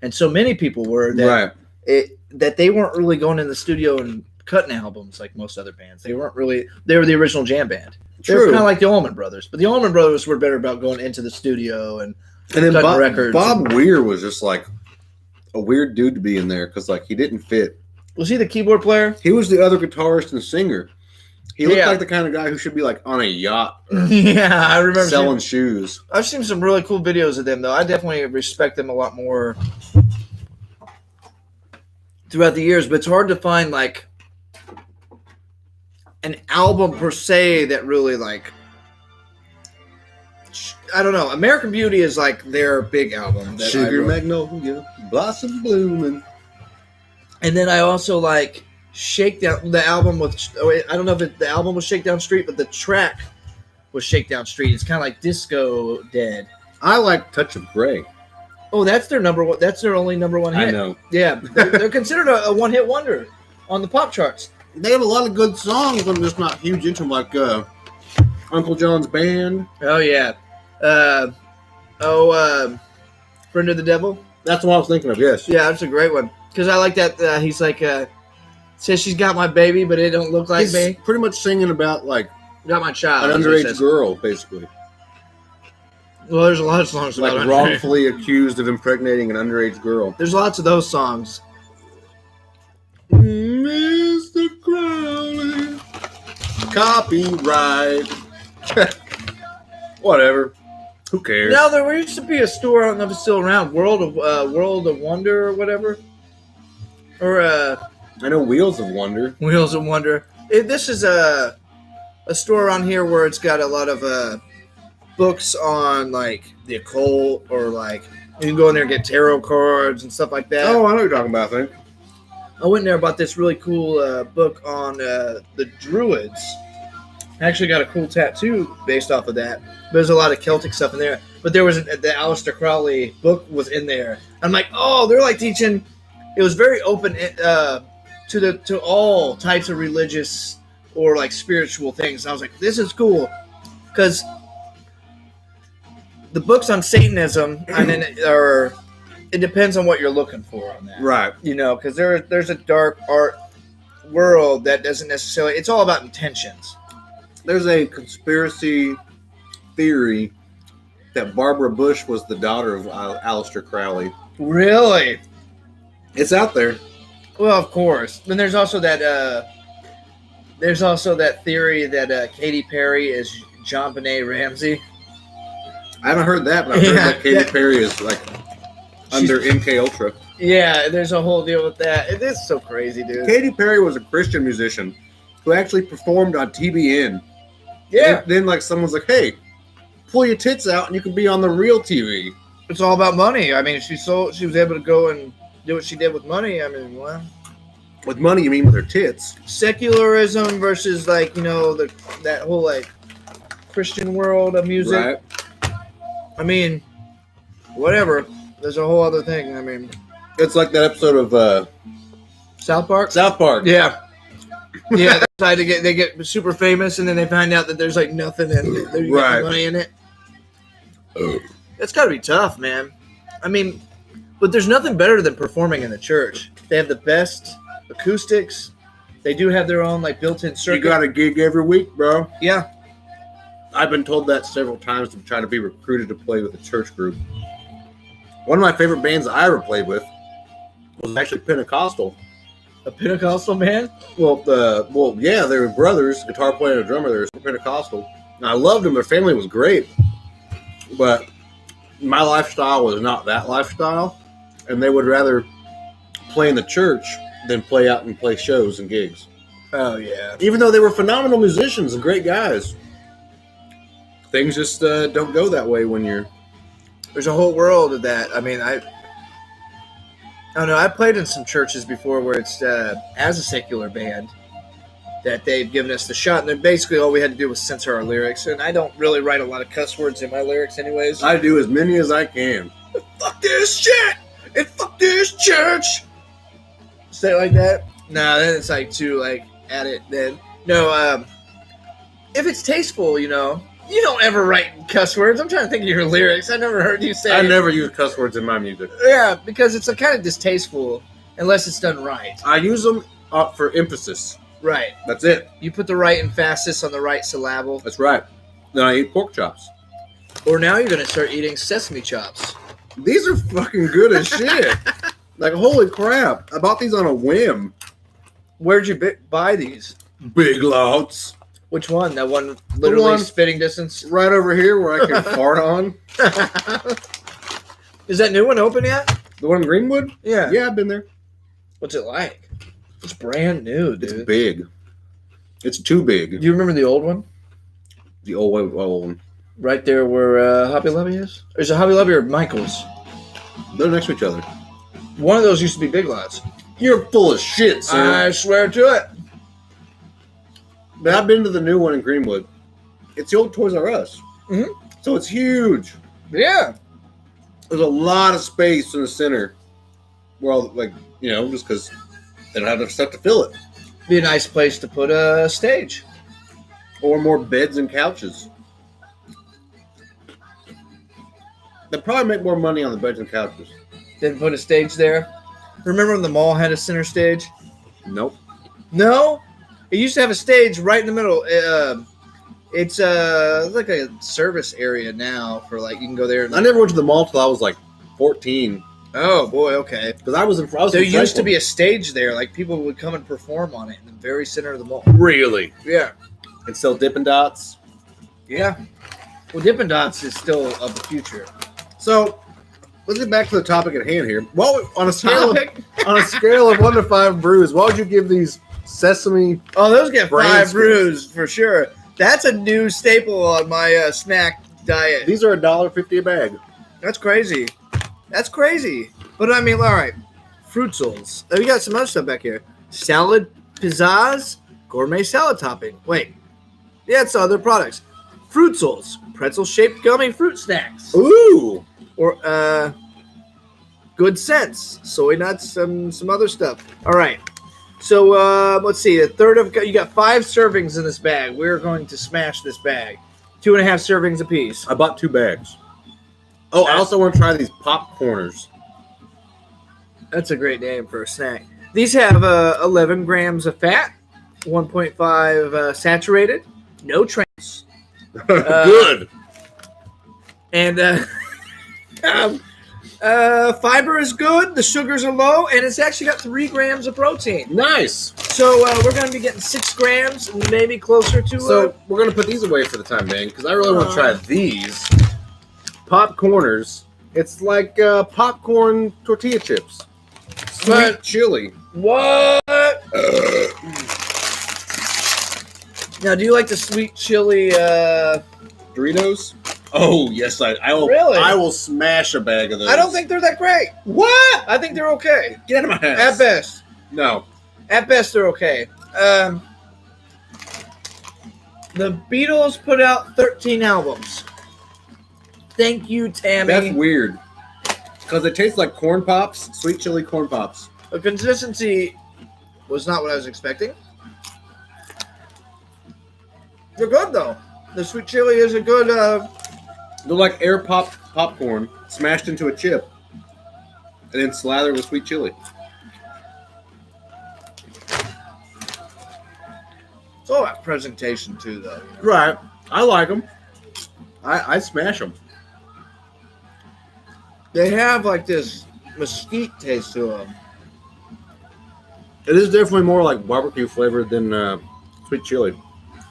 And so many people were that that they weren't really going in the studio and cutting albums like most other bands. They weren't really. They were the original jam band. They were kind of like the Allman Brothers, but the Allman Brothers were better about going into the studio and then cutting records. Bob Weir was just a weird dude to be in there because he didn't fit. Was he the keyboard player? He was the other guitarist and singer. He looked like the kind of guy who should be on a yacht. Yeah, I remember selling shoes. I've seen some really cool videos of them, though. I definitely respect them a lot more throughout the years, but it's hard to find an album per se that really I don't know. American Beauty is their big album. Sugar Magnolia, Blossom Blooming. And then I also Shakedown, the album with, I don't know if the album was Shakedown Street, but the track was Shakedown Street. It's kind of like Disco Dead. I like Touch of Grey. Oh, that's their number one. That's their only number one hit. I know. Yeah, they're considered a one-hit wonder on the pop charts. They have a lot of good songs, but I'm just not huge into them, Uncle John's Band. Oh yeah. Friend of the Devil. That's what I was thinking of. Yes. Yeah, that's a great one because I like that. He's says she's got my baby, but it don't look like He's me. Pretty much singing about got my child, an underage girl, basically. Well, there's a lot of songs about wrongfully accused of impregnating an underage girl. There's lots of those songs. Mr. Crowley, copyright. Whatever. Who cares? Now there used to be a store. I don't know if it's still around. World of Wonder or whatever. Or I know Wheels of Wonder. Wheels of Wonder. This is a store around here where it's got a lot of books on the occult, or you can go in there and get tarot cards and stuff like that. Oh, I know what you're talking about, I think. I went there and bought this really cool book on the Druids. I actually got a cool tattoo based off of that. There's a lot of Celtic stuff in there. But there was the Aleister Crowley book was in there. I'm like, oh, they're like teaching. It was very open to all types of religious or like spiritual things. And I was like, this is cool. Because the books on Satanism, I mean, it depends on what you're looking for on that. Right. You know, because there's a dark art world that doesn't necessarily, it's all about intentions. There's a conspiracy theory that Barbara Bush was the daughter of Aleister Crowley. Really? It's out there. Well, of course. Then there's also that theory that Katy Perry is John Benet Ramsey. I haven't heard that, but I've heard that Katy Perry is like under MK Ultra. Yeah, there's a whole deal with that. It is so crazy, dude. Katy Perry was a Christian musician who actually performed on TBN. Yeah. And then like someone's like, hey, pull your tits out and you can be on the real TV. It's all about money. I mean, she was able to go and do what she did with money. I mean, well, with money, you mean with her tits? Secularism versus like, you know, that whole like Christian world of music. Right. I mean, whatever. There's a whole other thing. I mean, it's like that episode of South Park. South Park. Yeah. Yeah, they get super famous, and then they find out that there's like nothing in it. There's money in it. That's got to be tough, man. I mean, but there's nothing better than performing in the church. They have the best acoustics. They do have their own like built-in circuit. You got a gig every week, bro. Yeah. I've been told that several times to try to be recruited to play with a church group. One of my favorite bands I ever played with was actually Pentecostal. A Pentecostal band? Well, yeah, they were brothers, guitar player and a drummer. They were Pentecostal. And I loved them. Their family was great. But my lifestyle was not that lifestyle. And they would rather play in the church than play out and play shows and gigs. Oh, yeah. Even though they were phenomenal musicians and great guys. Things just don't go that way when you're... There's a whole world of that. I mean, I don't know. I played in some churches before where it's as a secular band that they've given us the shot, and then basically all we had to do was censor our lyrics. And I don't really write a lot of cuss words in my lyrics, anyways. I do as many as I can. Fuck this shit and fuck this church. Say it like that. No, then it's like too like at it. Then no. If it's tasteful, you know. You don't ever write cuss words. I'm trying to think of your lyrics. I never heard you say I never use cuss words in my music. Yeah, because it's a kind of distasteful unless it's done right. I use them for emphasis. Right. That's it. You put the right emphasis on the right syllable. That's right. Then I eat pork chops. Or now you're going to start eating sesame chops. These are fucking good as shit. Like, holy crap. I bought these on a whim. Where'd you buy these? Big Lots. Which one? That one literally spitting distance? Right over here where I can fart on. Is that new one open yet? The one in Greenwood? Yeah. Yeah, I've been there. What's it like? It's brand new, dude. It's big. It's too big. Do you remember the old one? The old one. Right there where Hobby Lobby is? Or is it Hobby Lobby or Michael's? They're next to each other. One of those used to be Big Lots. You're full of shit, sir. I swear to it. But I've been to the new one in Greenwood. It's the old Toys R Us. Mm-hmm. So it's huge. Yeah. There's a lot of space in the center. Well, like, you know, just because they don't have enough stuff to fill it. Be a nice place to put a stage. Or more beds and couches. They'd probably make more money on the beds and couches. Then put a stage there. Remember when the mall had a center stage? Nope. No? It used to have a stage right in the middle. It's like a service area now for like you can go there. I never went to the mall till I was like 14. Oh boy, okay. Because I was in. There used to be a stage there, like people would come and perform on it in the very center of the mall. Really? Yeah. And sell Dippin' Dots. Yeah. Well, Dippin' Dots is still of the future. So let's get back to the topic at hand here. What on a scale of 1 to 5 brews, what would you give these sesame? Oh, those get 5 scoops? brews for sure. That's a new staple on my snack diet. These are $1.50 a bag. That's crazy. That's crazy. But I mean, all right, Fruitzuls. Oh, we got some other stuff back here. Salad pizzazz, gourmet salad topping. Wait. Yeah, it's other products. Fruitzuls, pretzel-shaped gummy fruit snacks. Ooh. Or, Good Sense, soy nuts, some other stuff. All right. So, let's see. You got 5 servings in this bag. We're going to smash this bag. 2.5 servings apiece. I bought 2 bags. Oh, I also want to try these popcorners. That's a great name for a snack. These have 11 grams of fat, 1.5 saturated, no trans. Good. And fiber is good. The sugars are low, and it's actually got 3 grams of protein. Nice. So we're going to be getting 6 grams, maybe closer to. So we're going to put these away for the time being because I really want to try these popcorners. It's like popcorn tortilla chips. Sweet chili. What? Now, do you like the sweet chili Doritos? Oh yes, I will. Really? I will smash a bag of those. I don't think they're that great. What? I think they're okay. Get out of my house. At best. No. At best, they're okay. The Beatles put out 13 albums. Thank you, Tammy. That's weird. Because it tastes like corn pops, sweet chili corn pops. The consistency was not what I was expecting. They're good, though. The sweet chili is a good... They're like air popcorn smashed into a chip and then slathered with sweet chili. It's all about presentation, too, though. Right. I like them. I smash them. They have, like, this mesquite taste to them. It is definitely more like barbecue flavored than sweet chili.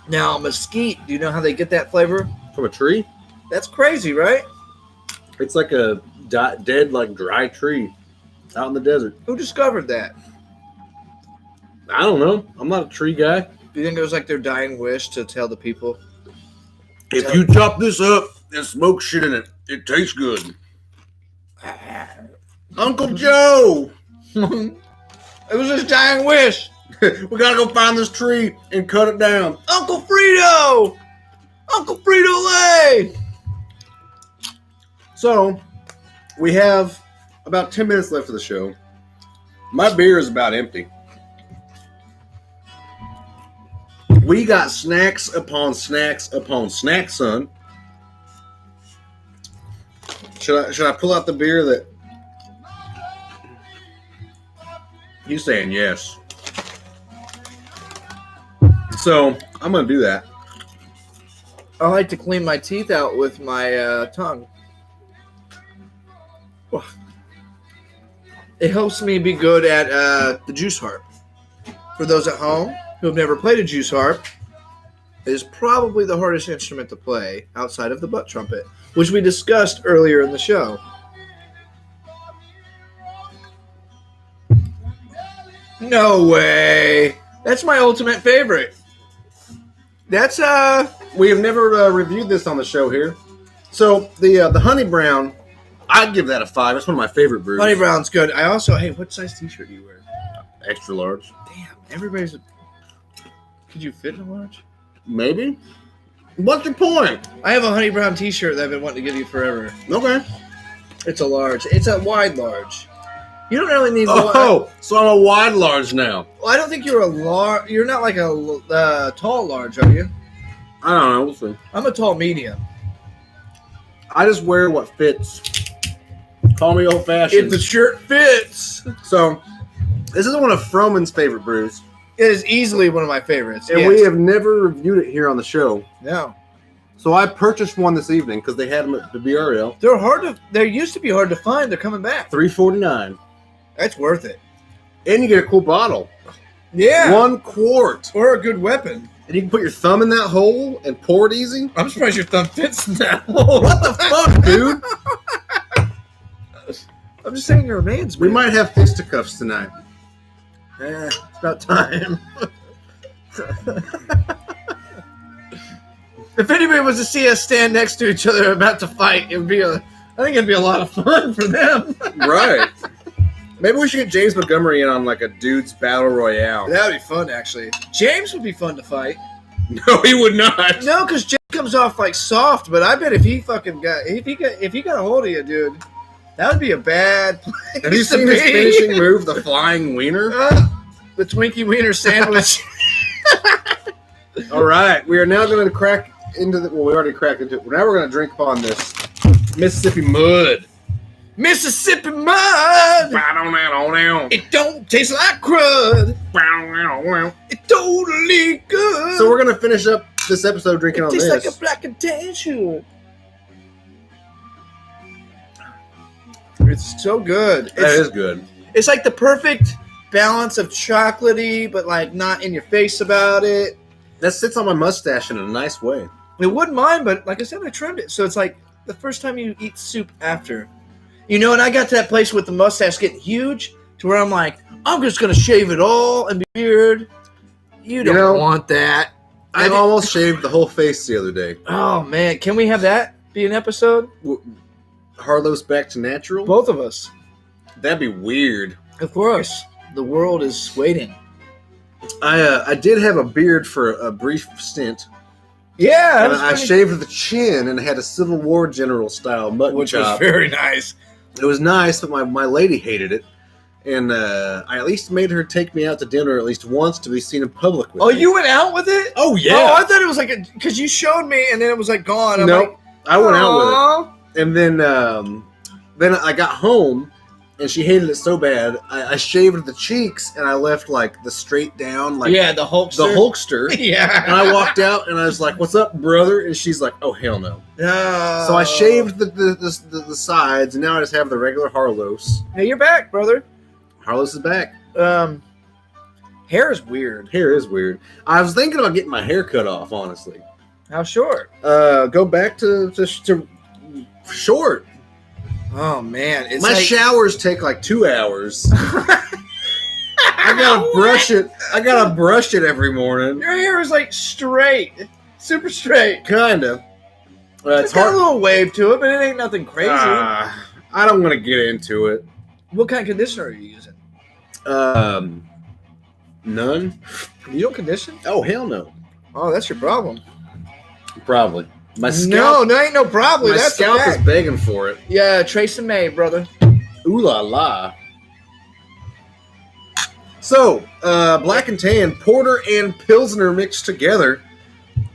Now, mesquite, do you know how they get that flavor? From a tree? That's crazy, right? It's like a dead, like dry tree out in the desert. Who discovered that? I don't know. I'm not a tree guy. Do you think it was like their dying wish to tell the people? If you chop this up and smoke shit in it, it tastes good. Uncle Joe! It was his dying wish. We gotta go find this tree and cut it down. Uncle Frito! Uncle Frito-Lay! So, we have about 10 minutes left of the show. My beer is about empty. We got snacks upon snacks upon snacks, son. Should I pull out the beer that... He's saying yes. So, I'm going to do that. I like to clean my teeth out with my tongue. It helps me be good at the juice harp. For those at home who have never played a juice harp, it is probably the hardest instrument to play outside of the butt trumpet, which we discussed earlier in the show. No way! That's my ultimate favorite. That's We have never reviewed this on the show here. So the Honey Brown, I'd give that a 5. That's one of my favorite brews. Honey Brown's good. I also, hey, what size t-shirt do you wear? Extra large. Damn, everybody's. Could you fit in a large? Maybe. What's your point? I have a Honey Brown t-shirt that I've been wanting to give you forever. Okay. It's a large. It's a wide large. You don't really need. Oh, so I'm a wide large now. Well, I don't think you're a large. You're not like a tall large, are you? I don't know. We'll see. I'm a tall medium. I just wear what fits. Call me old fashioned. If the shirt fits. So, this is one of Froman's favorite brews. It is easily one of my favorites. And we have never reviewed it here on the show. No. So I purchased one this evening because they had them at the BREWS. They're hard to. They used to be hard to find. They're coming back. $3.49. That's worth it. And you get a cool bottle. Yeah. 1 quart. Or a good weapon. And you can put your thumb in that hole and pour it easy. I'm surprised your thumb fits in that hole. What the fuck, dude? I'm just saying you're a man's man. We might have fisticuffs tonight. It's about time. If anybody was to see us stand next to each other about to fight, I think it'd be a lot of fun for them. Right. Maybe we should get James Montgomery in on like a dude's battle royale. That would be fun, actually. James would be fun to fight. No, he would not. No, because James comes off like soft, but I bet if he got a hold of you, dude, that would be a bad place. Have you seen his finishing move, the flying wiener? The Twinkie Wiener sandwich. All right, we are now going to crack into the. Well, we already cracked into it. Now we're going to drink upon this Mississippi mud. Mississippi mud. It don't taste like crud. It's totally good. So we're going to finish up this episode drinking on this. It tastes like a black and tan should. It's so good. That is good. It's like the perfect balance of chocolatey, but like not in your face about it. That sits on my mustache in a nice way. It wouldn't mind, but like I said, I trimmed it. So it's like the first time you eat soup after. You know, and I got to that place with the mustache getting huge to where I'm like, I'm just going to shave it all and be weird. You don't want that. I almost shaved the whole face the other day. Oh, man. Can we have that be an episode? Harlow's back to natural? Both of us. That'd be weird. Of course. The world is waiting. I did have a beard for a brief stint. Yeah. And I shaved the chin and had a Civil War general style mutton chop. Which was very nice. It was nice, but my lady hated it. And I at least made her take me out to dinner at least once to be seen in public with me. You went out with it? Oh, yeah. Oh, I thought it was like because you showed me and then it was like gone. Nope. I went out with it. And then I got home and she hated it so bad. I shaved the cheeks and I left like the straight down, like the Hulkster. The Hulkster. Yeah. And I walked out and I was like, "What's up, brother?" And she's like, "Oh, hell no." No. So I shaved the sides and now I just have the regular Harlow's. Hey, you're back, brother. Harlow's is back. Hair is weird. Hair is weird. I was thinking about getting my hair cut off, honestly. How short? Go back to short. Oh man, it's my showers take like 2 hours. I gotta brush it. I gotta brush it every morning. Your hair is like straight, super straight. Kinda. It's got a little wave to it, but it ain't nothing crazy. I don't want to get into it. What kind of conditioner are you using? None. You don't condition? Oh, hell no. Oh, that's your problem. Probably. My scalp. No, ain't no problem. My that's scalp is begging for it. Yeah, Trace and May, brother. Ooh la la. So, black and tan, porter and pilsner mixed together.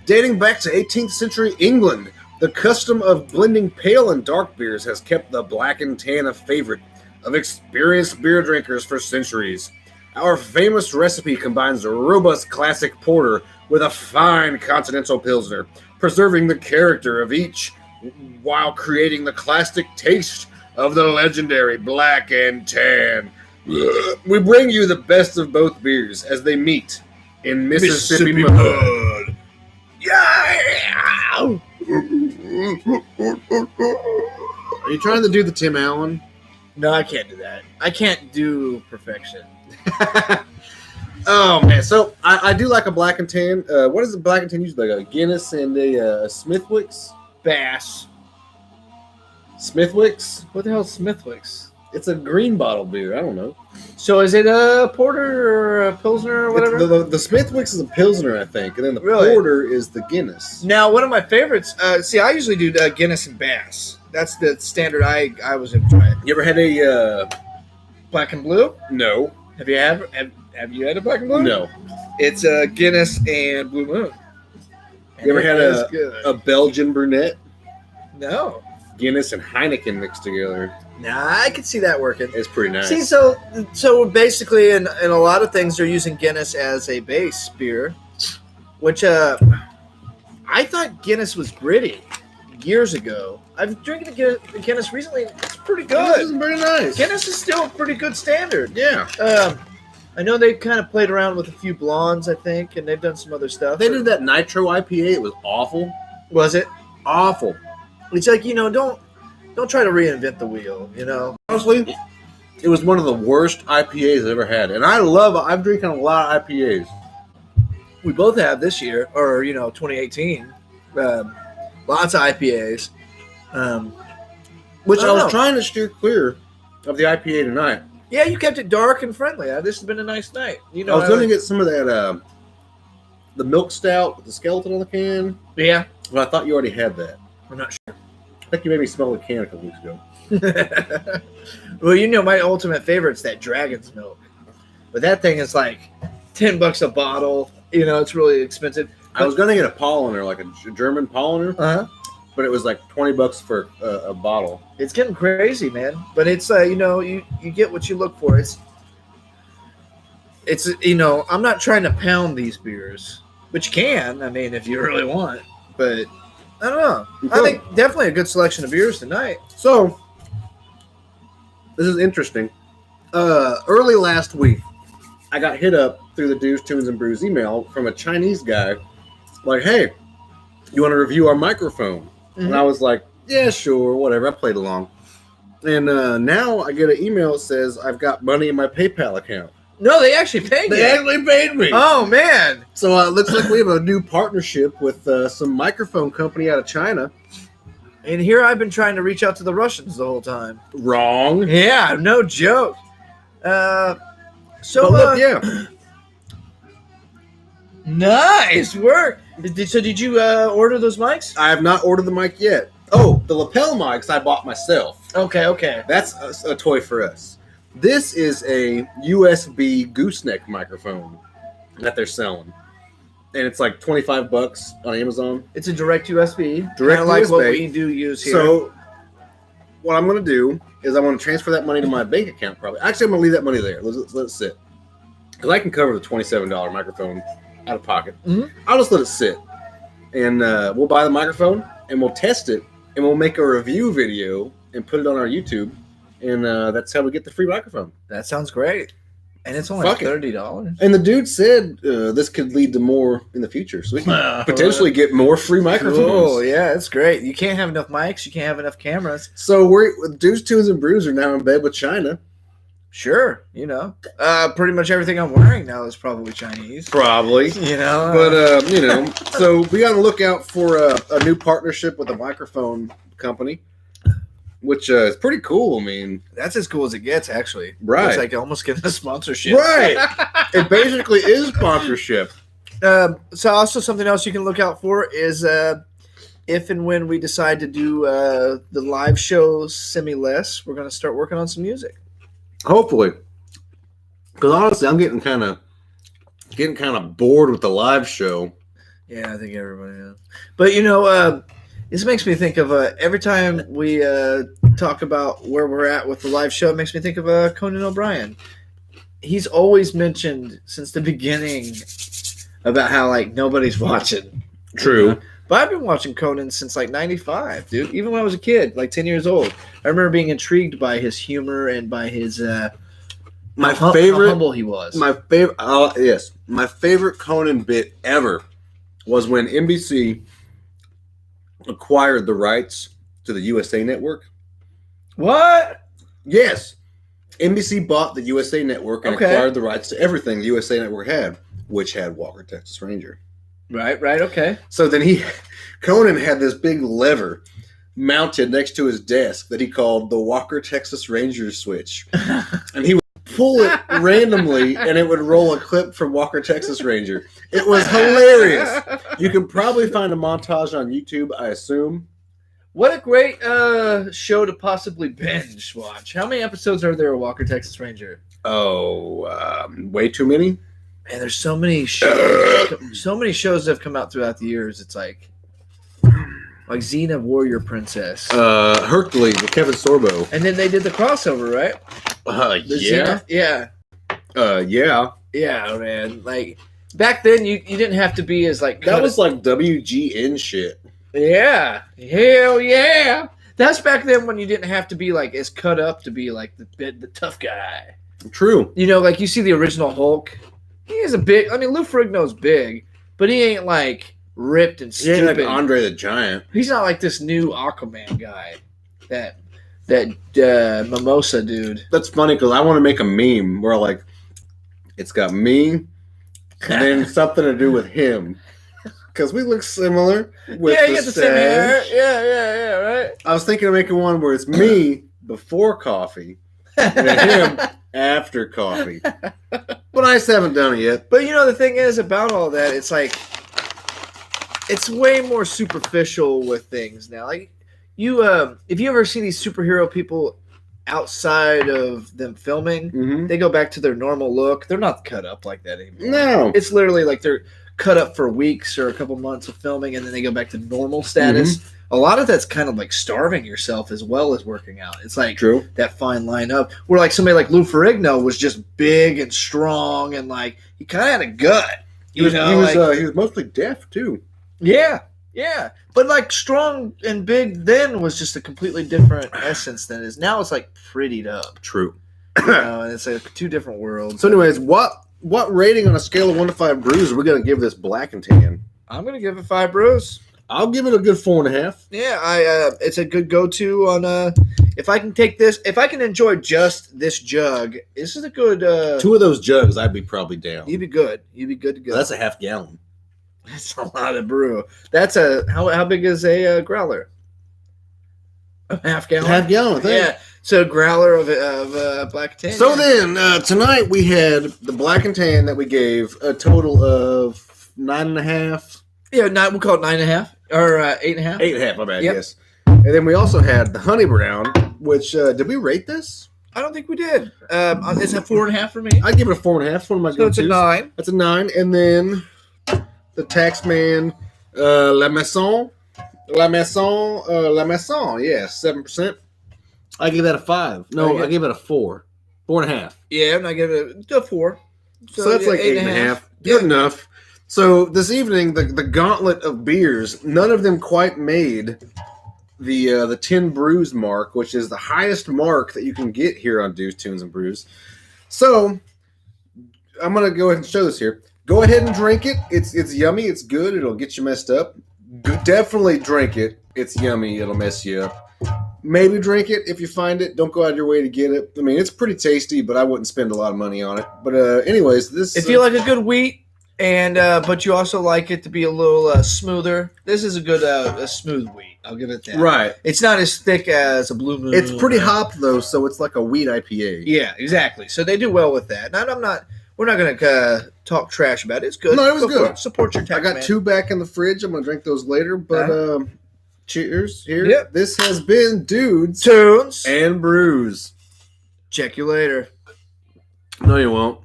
Dating back to 18th century England, the custom of blending pale and dark beers has kept the black and tan a favorite of experienced beer drinkers for centuries. Our famous recipe combines a robust classic porter with a fine continental pilsner, preserving the character of each while creating the classic taste of the legendary black and tan. We bring you the best of both beers as they meet in Mississippi mud. Yeah! Are you trying to do the Tim Allen? No, I can't do that. I can't do perfection. Oh man, so I do like a black and tan. What is a black and tan usually like? A Guinness and a Smithwick's? Bass. Smithwick's? What the hell is Smithwick's? It's a green bottle beer. I don't know. So is it a porter or a pilsner or whatever? The Smithwick's is a pilsner, I think, and then the porter is the Guinness. Now, one of my favorites. See, I usually do Guinness and Bass. That's the standard I was enjoying. You ever had a black and blue? No. Have you had a black and blue? No. It's Guinness and Blue Moon. You ever had a Belgian brunette? No. Guinness and Heineken mixed together. Nah, I could see that working. It's pretty nice. See, so basically, in a lot of things, they're using Guinness as a base beer, which I thought Guinness was gritty years ago. I've drinking the Guinness recently. It's pretty good. Guinness is pretty nice. Guinness is still a pretty good standard. Yeah. I know they've kind of played around with a few blondes, I think, and they've done some other stuff. They did that Nitro IPA. It was awful. Was it? Awful. It's like, don't try to reinvent the wheel, Honestly, it was one of the worst IPAs I've ever had. And I've drinking a lot of IPAs. We both have this year, or, 2018. Lots of IPAs. Which I was trying to steer clear of the IPA tonight. Yeah, you kept it dark and friendly. This has been a nice night. You know, I was going to get some of that, the milk stout with the skeleton on the can. Yeah. But I thought you already had that. I'm not sure. I think you made me smell the can a couple weeks ago. Well, you know, my ultimate favorite's that dragon's milk. But that thing is like $10 a bottle. You know, it's really expensive. I was going to get a polliner, like a German polliner. Uh-huh. But it was like $20 for a bottle. It's getting crazy, man. But it's you know, you get what you look for. It's you know, I'm not trying to pound these beers, but you can. I mean, if you really want. But I don't know. I think definitely a good selection of beers tonight. So this is interesting. Early last week, I got hit up through the Dudes, Tunes, and Brews email from a Chinese guy, like, "Hey, you want to review our microphone?" And I was like, yeah, sure, whatever. I played along. And now I get an email that says I've got money in my PayPal account. No, they actually paid you. They actually paid me. Oh, man. So it looks like we have a new partnership with some microphone company out of China. And here I've been trying to reach out to the Russians the whole time. Wrong. Yeah, no joke. So look, yeah. Nice work. Did you order those mics? I have not ordered the mic yet. Oh, the lapel mics I bought myself. Okay. That's a toy for us. This is a USB gooseneck microphone that they're selling. And it's like $25 on Amazon. It's a direct USB. Direct like USB. What we do use here. So what I'm going to do is I want to transfer that money to my bank account probably. Actually, I'm going to leave that money there. Let it sit. Because I can cover the $27 microphone out of pocket. I'll just let it sit. And we'll buy the microphone and we'll test it and we'll make a review video and put it on our YouTube. And that's how we get the free microphone. That sounds great. And it's only $30. And the dude said this could lead to more in the future. So we can potentially get more free microphones. Oh, yeah, it's great. You can't have enough mics. You can't have enough cameras. So Dudes, Tunes, and Brews are now in bed with China. Sure, you know. Pretty much everything I'm wearing now is probably Chinese. Probably. You know. But, you know, so we got to look out for a new partnership with a microphone company, which is pretty cool. I mean, that's as cool as it gets, actually. Right. It's like almost getting a sponsorship. Right. It basically is sponsorship. So also something else you can look out for is if and when we decide to do the live shows semi-less, we're going to start working on some music. Hopefully. Because honestly, I'm getting kind of bored with the live show. Yeah, I think everybody is. But, you know, this makes me think of every time we talk about where we're at with the live show, it makes me think of Conan O'Brien. He's always mentioned since the beginning about how, like, nobody's watching. True. You know? But I've been watching Conan since, like, 95, dude. Even when I was a kid, like 10 years old. I remember being intrigued by his humor and by his how humble he was. My favorite Conan bit ever was when NBC acquired the rights to the USA Network. What? Yes. NBC bought the USA Network and acquired the rights to everything the USA Network had, which had Walker, Texas Ranger. Right, okay. So then Conan had this big lever mounted next to his desk that he called the Walker, Texas Ranger switch. And he would pull it randomly and it would roll a clip from Walker, Texas Ranger. It was hilarious. You can probably find a montage on YouTube, I assume. What a great show to possibly binge watch. How many episodes are there of Walker, Texas Ranger? Oh, way too many. Man, there's so many shows. So many shows that have come out throughout the years. It's like Xena Warrior Princess. Hercules with Kevin Sorbo. And then they did the crossover, right? Yeah. Yeah. Yeah. Yeah, man. Like, back then, you didn't have to be as, like... That was like WGN shit. Yeah. Hell yeah. That's back then when you didn't have to be, like, as cut up to be, like, the tough guy. True. You know, like, you see the original Hulk. He is a big... I mean, Lou Ferrigno's big, but he ain't, like, ripped and stupid. He ain't like Andre the Giant. He's not like this new Aquaman guy. That Mimosa dude. That's funny because I want to make a meme where, like, it's got me and then something to do with him. Because we look similar with you got the same hair. Yeah, right? I was thinking of making one where it's me before coffee and him after coffee. But I just haven't done it yet. But the thing is about all that, it's like it's way more superficial with things now. Like if you ever see these superhero people outside of them filming, they go back to their normal look. They're not cut up like that anymore. No. It's literally like they're cut up for weeks or a couple months of filming, and then they go back to normal status. A lot of that's kind of like starving yourself as well as working out. It's like that fine line up where like somebody like Lou Ferrigno was just big and strong and like he kind of had a gut. He was mostly deaf too. Yeah. But like strong and big then was just a completely different essence than it is now. It's like prettied up. True. And it's like two different worlds. So, anyways, what rating on a scale of 1 to 5 brews are we going to give this black and tan? I'm going to give it 5 brews. I'll give it a good 4.5. Yeah, it's a good go-to on if I can take this, if I can enjoy just this jug, this is a good 2 of those jugs, I'd be probably down. You'd be good. You'd be good to go. That's a half gallon. That's a lot of brew. That's how big is a growler? A half gallon. Half gallon, I think. Yeah. So growler of black and tan. So then tonight we had the black and tan that we gave a total of 9.5. Yeah, we'll call it 9.5 or 8.5. 8.5, my bad. Yep. Yes. And then we also had the honey brown, which did we rate this? I don't think we did. It's a 4.5 for me. I give it a 4.5. It's one of my go-tos. So it's a 9. That's a 9. And then the Taxman La Maison, yeah, 7%. I give that a 5. No, I give it a 4. 4.5. Yeah, and I give it a 4. So that's like 8.5. Good enough. So this evening, the gauntlet of beers, none of them quite made the 10 brews mark, which is the highest mark that you can get here on Dudes, Tunes, and Brews. So I'm going to go ahead and show this here. Go ahead and drink it. It's yummy. It's good. It'll get you messed up. Definitely drink it. It's yummy. It'll mess you up. Maybe drink it if you find it. Don't go out of your way to get it. I mean, it's pretty tasty, but I wouldn't spend a lot of money on it. But anyways, this... If you like a good wheat, and but you also like it to be a little smoother, this is a good a smooth wheat. I'll give it that. Right. It's not as thick as a Blue Moon. It's pretty hopped, though, so it's like a wheat IPA. Yeah, exactly. So they do well with that. And we're not going to talk trash about it. It's good. No, it was good. Support your tech, I got man. 2 back in the fridge. I'm going to drink those later, but cheers. Here. Yep. This has been Dudes, Tunes, and Brews. Check you later. No, you won't.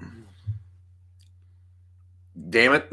Damn it.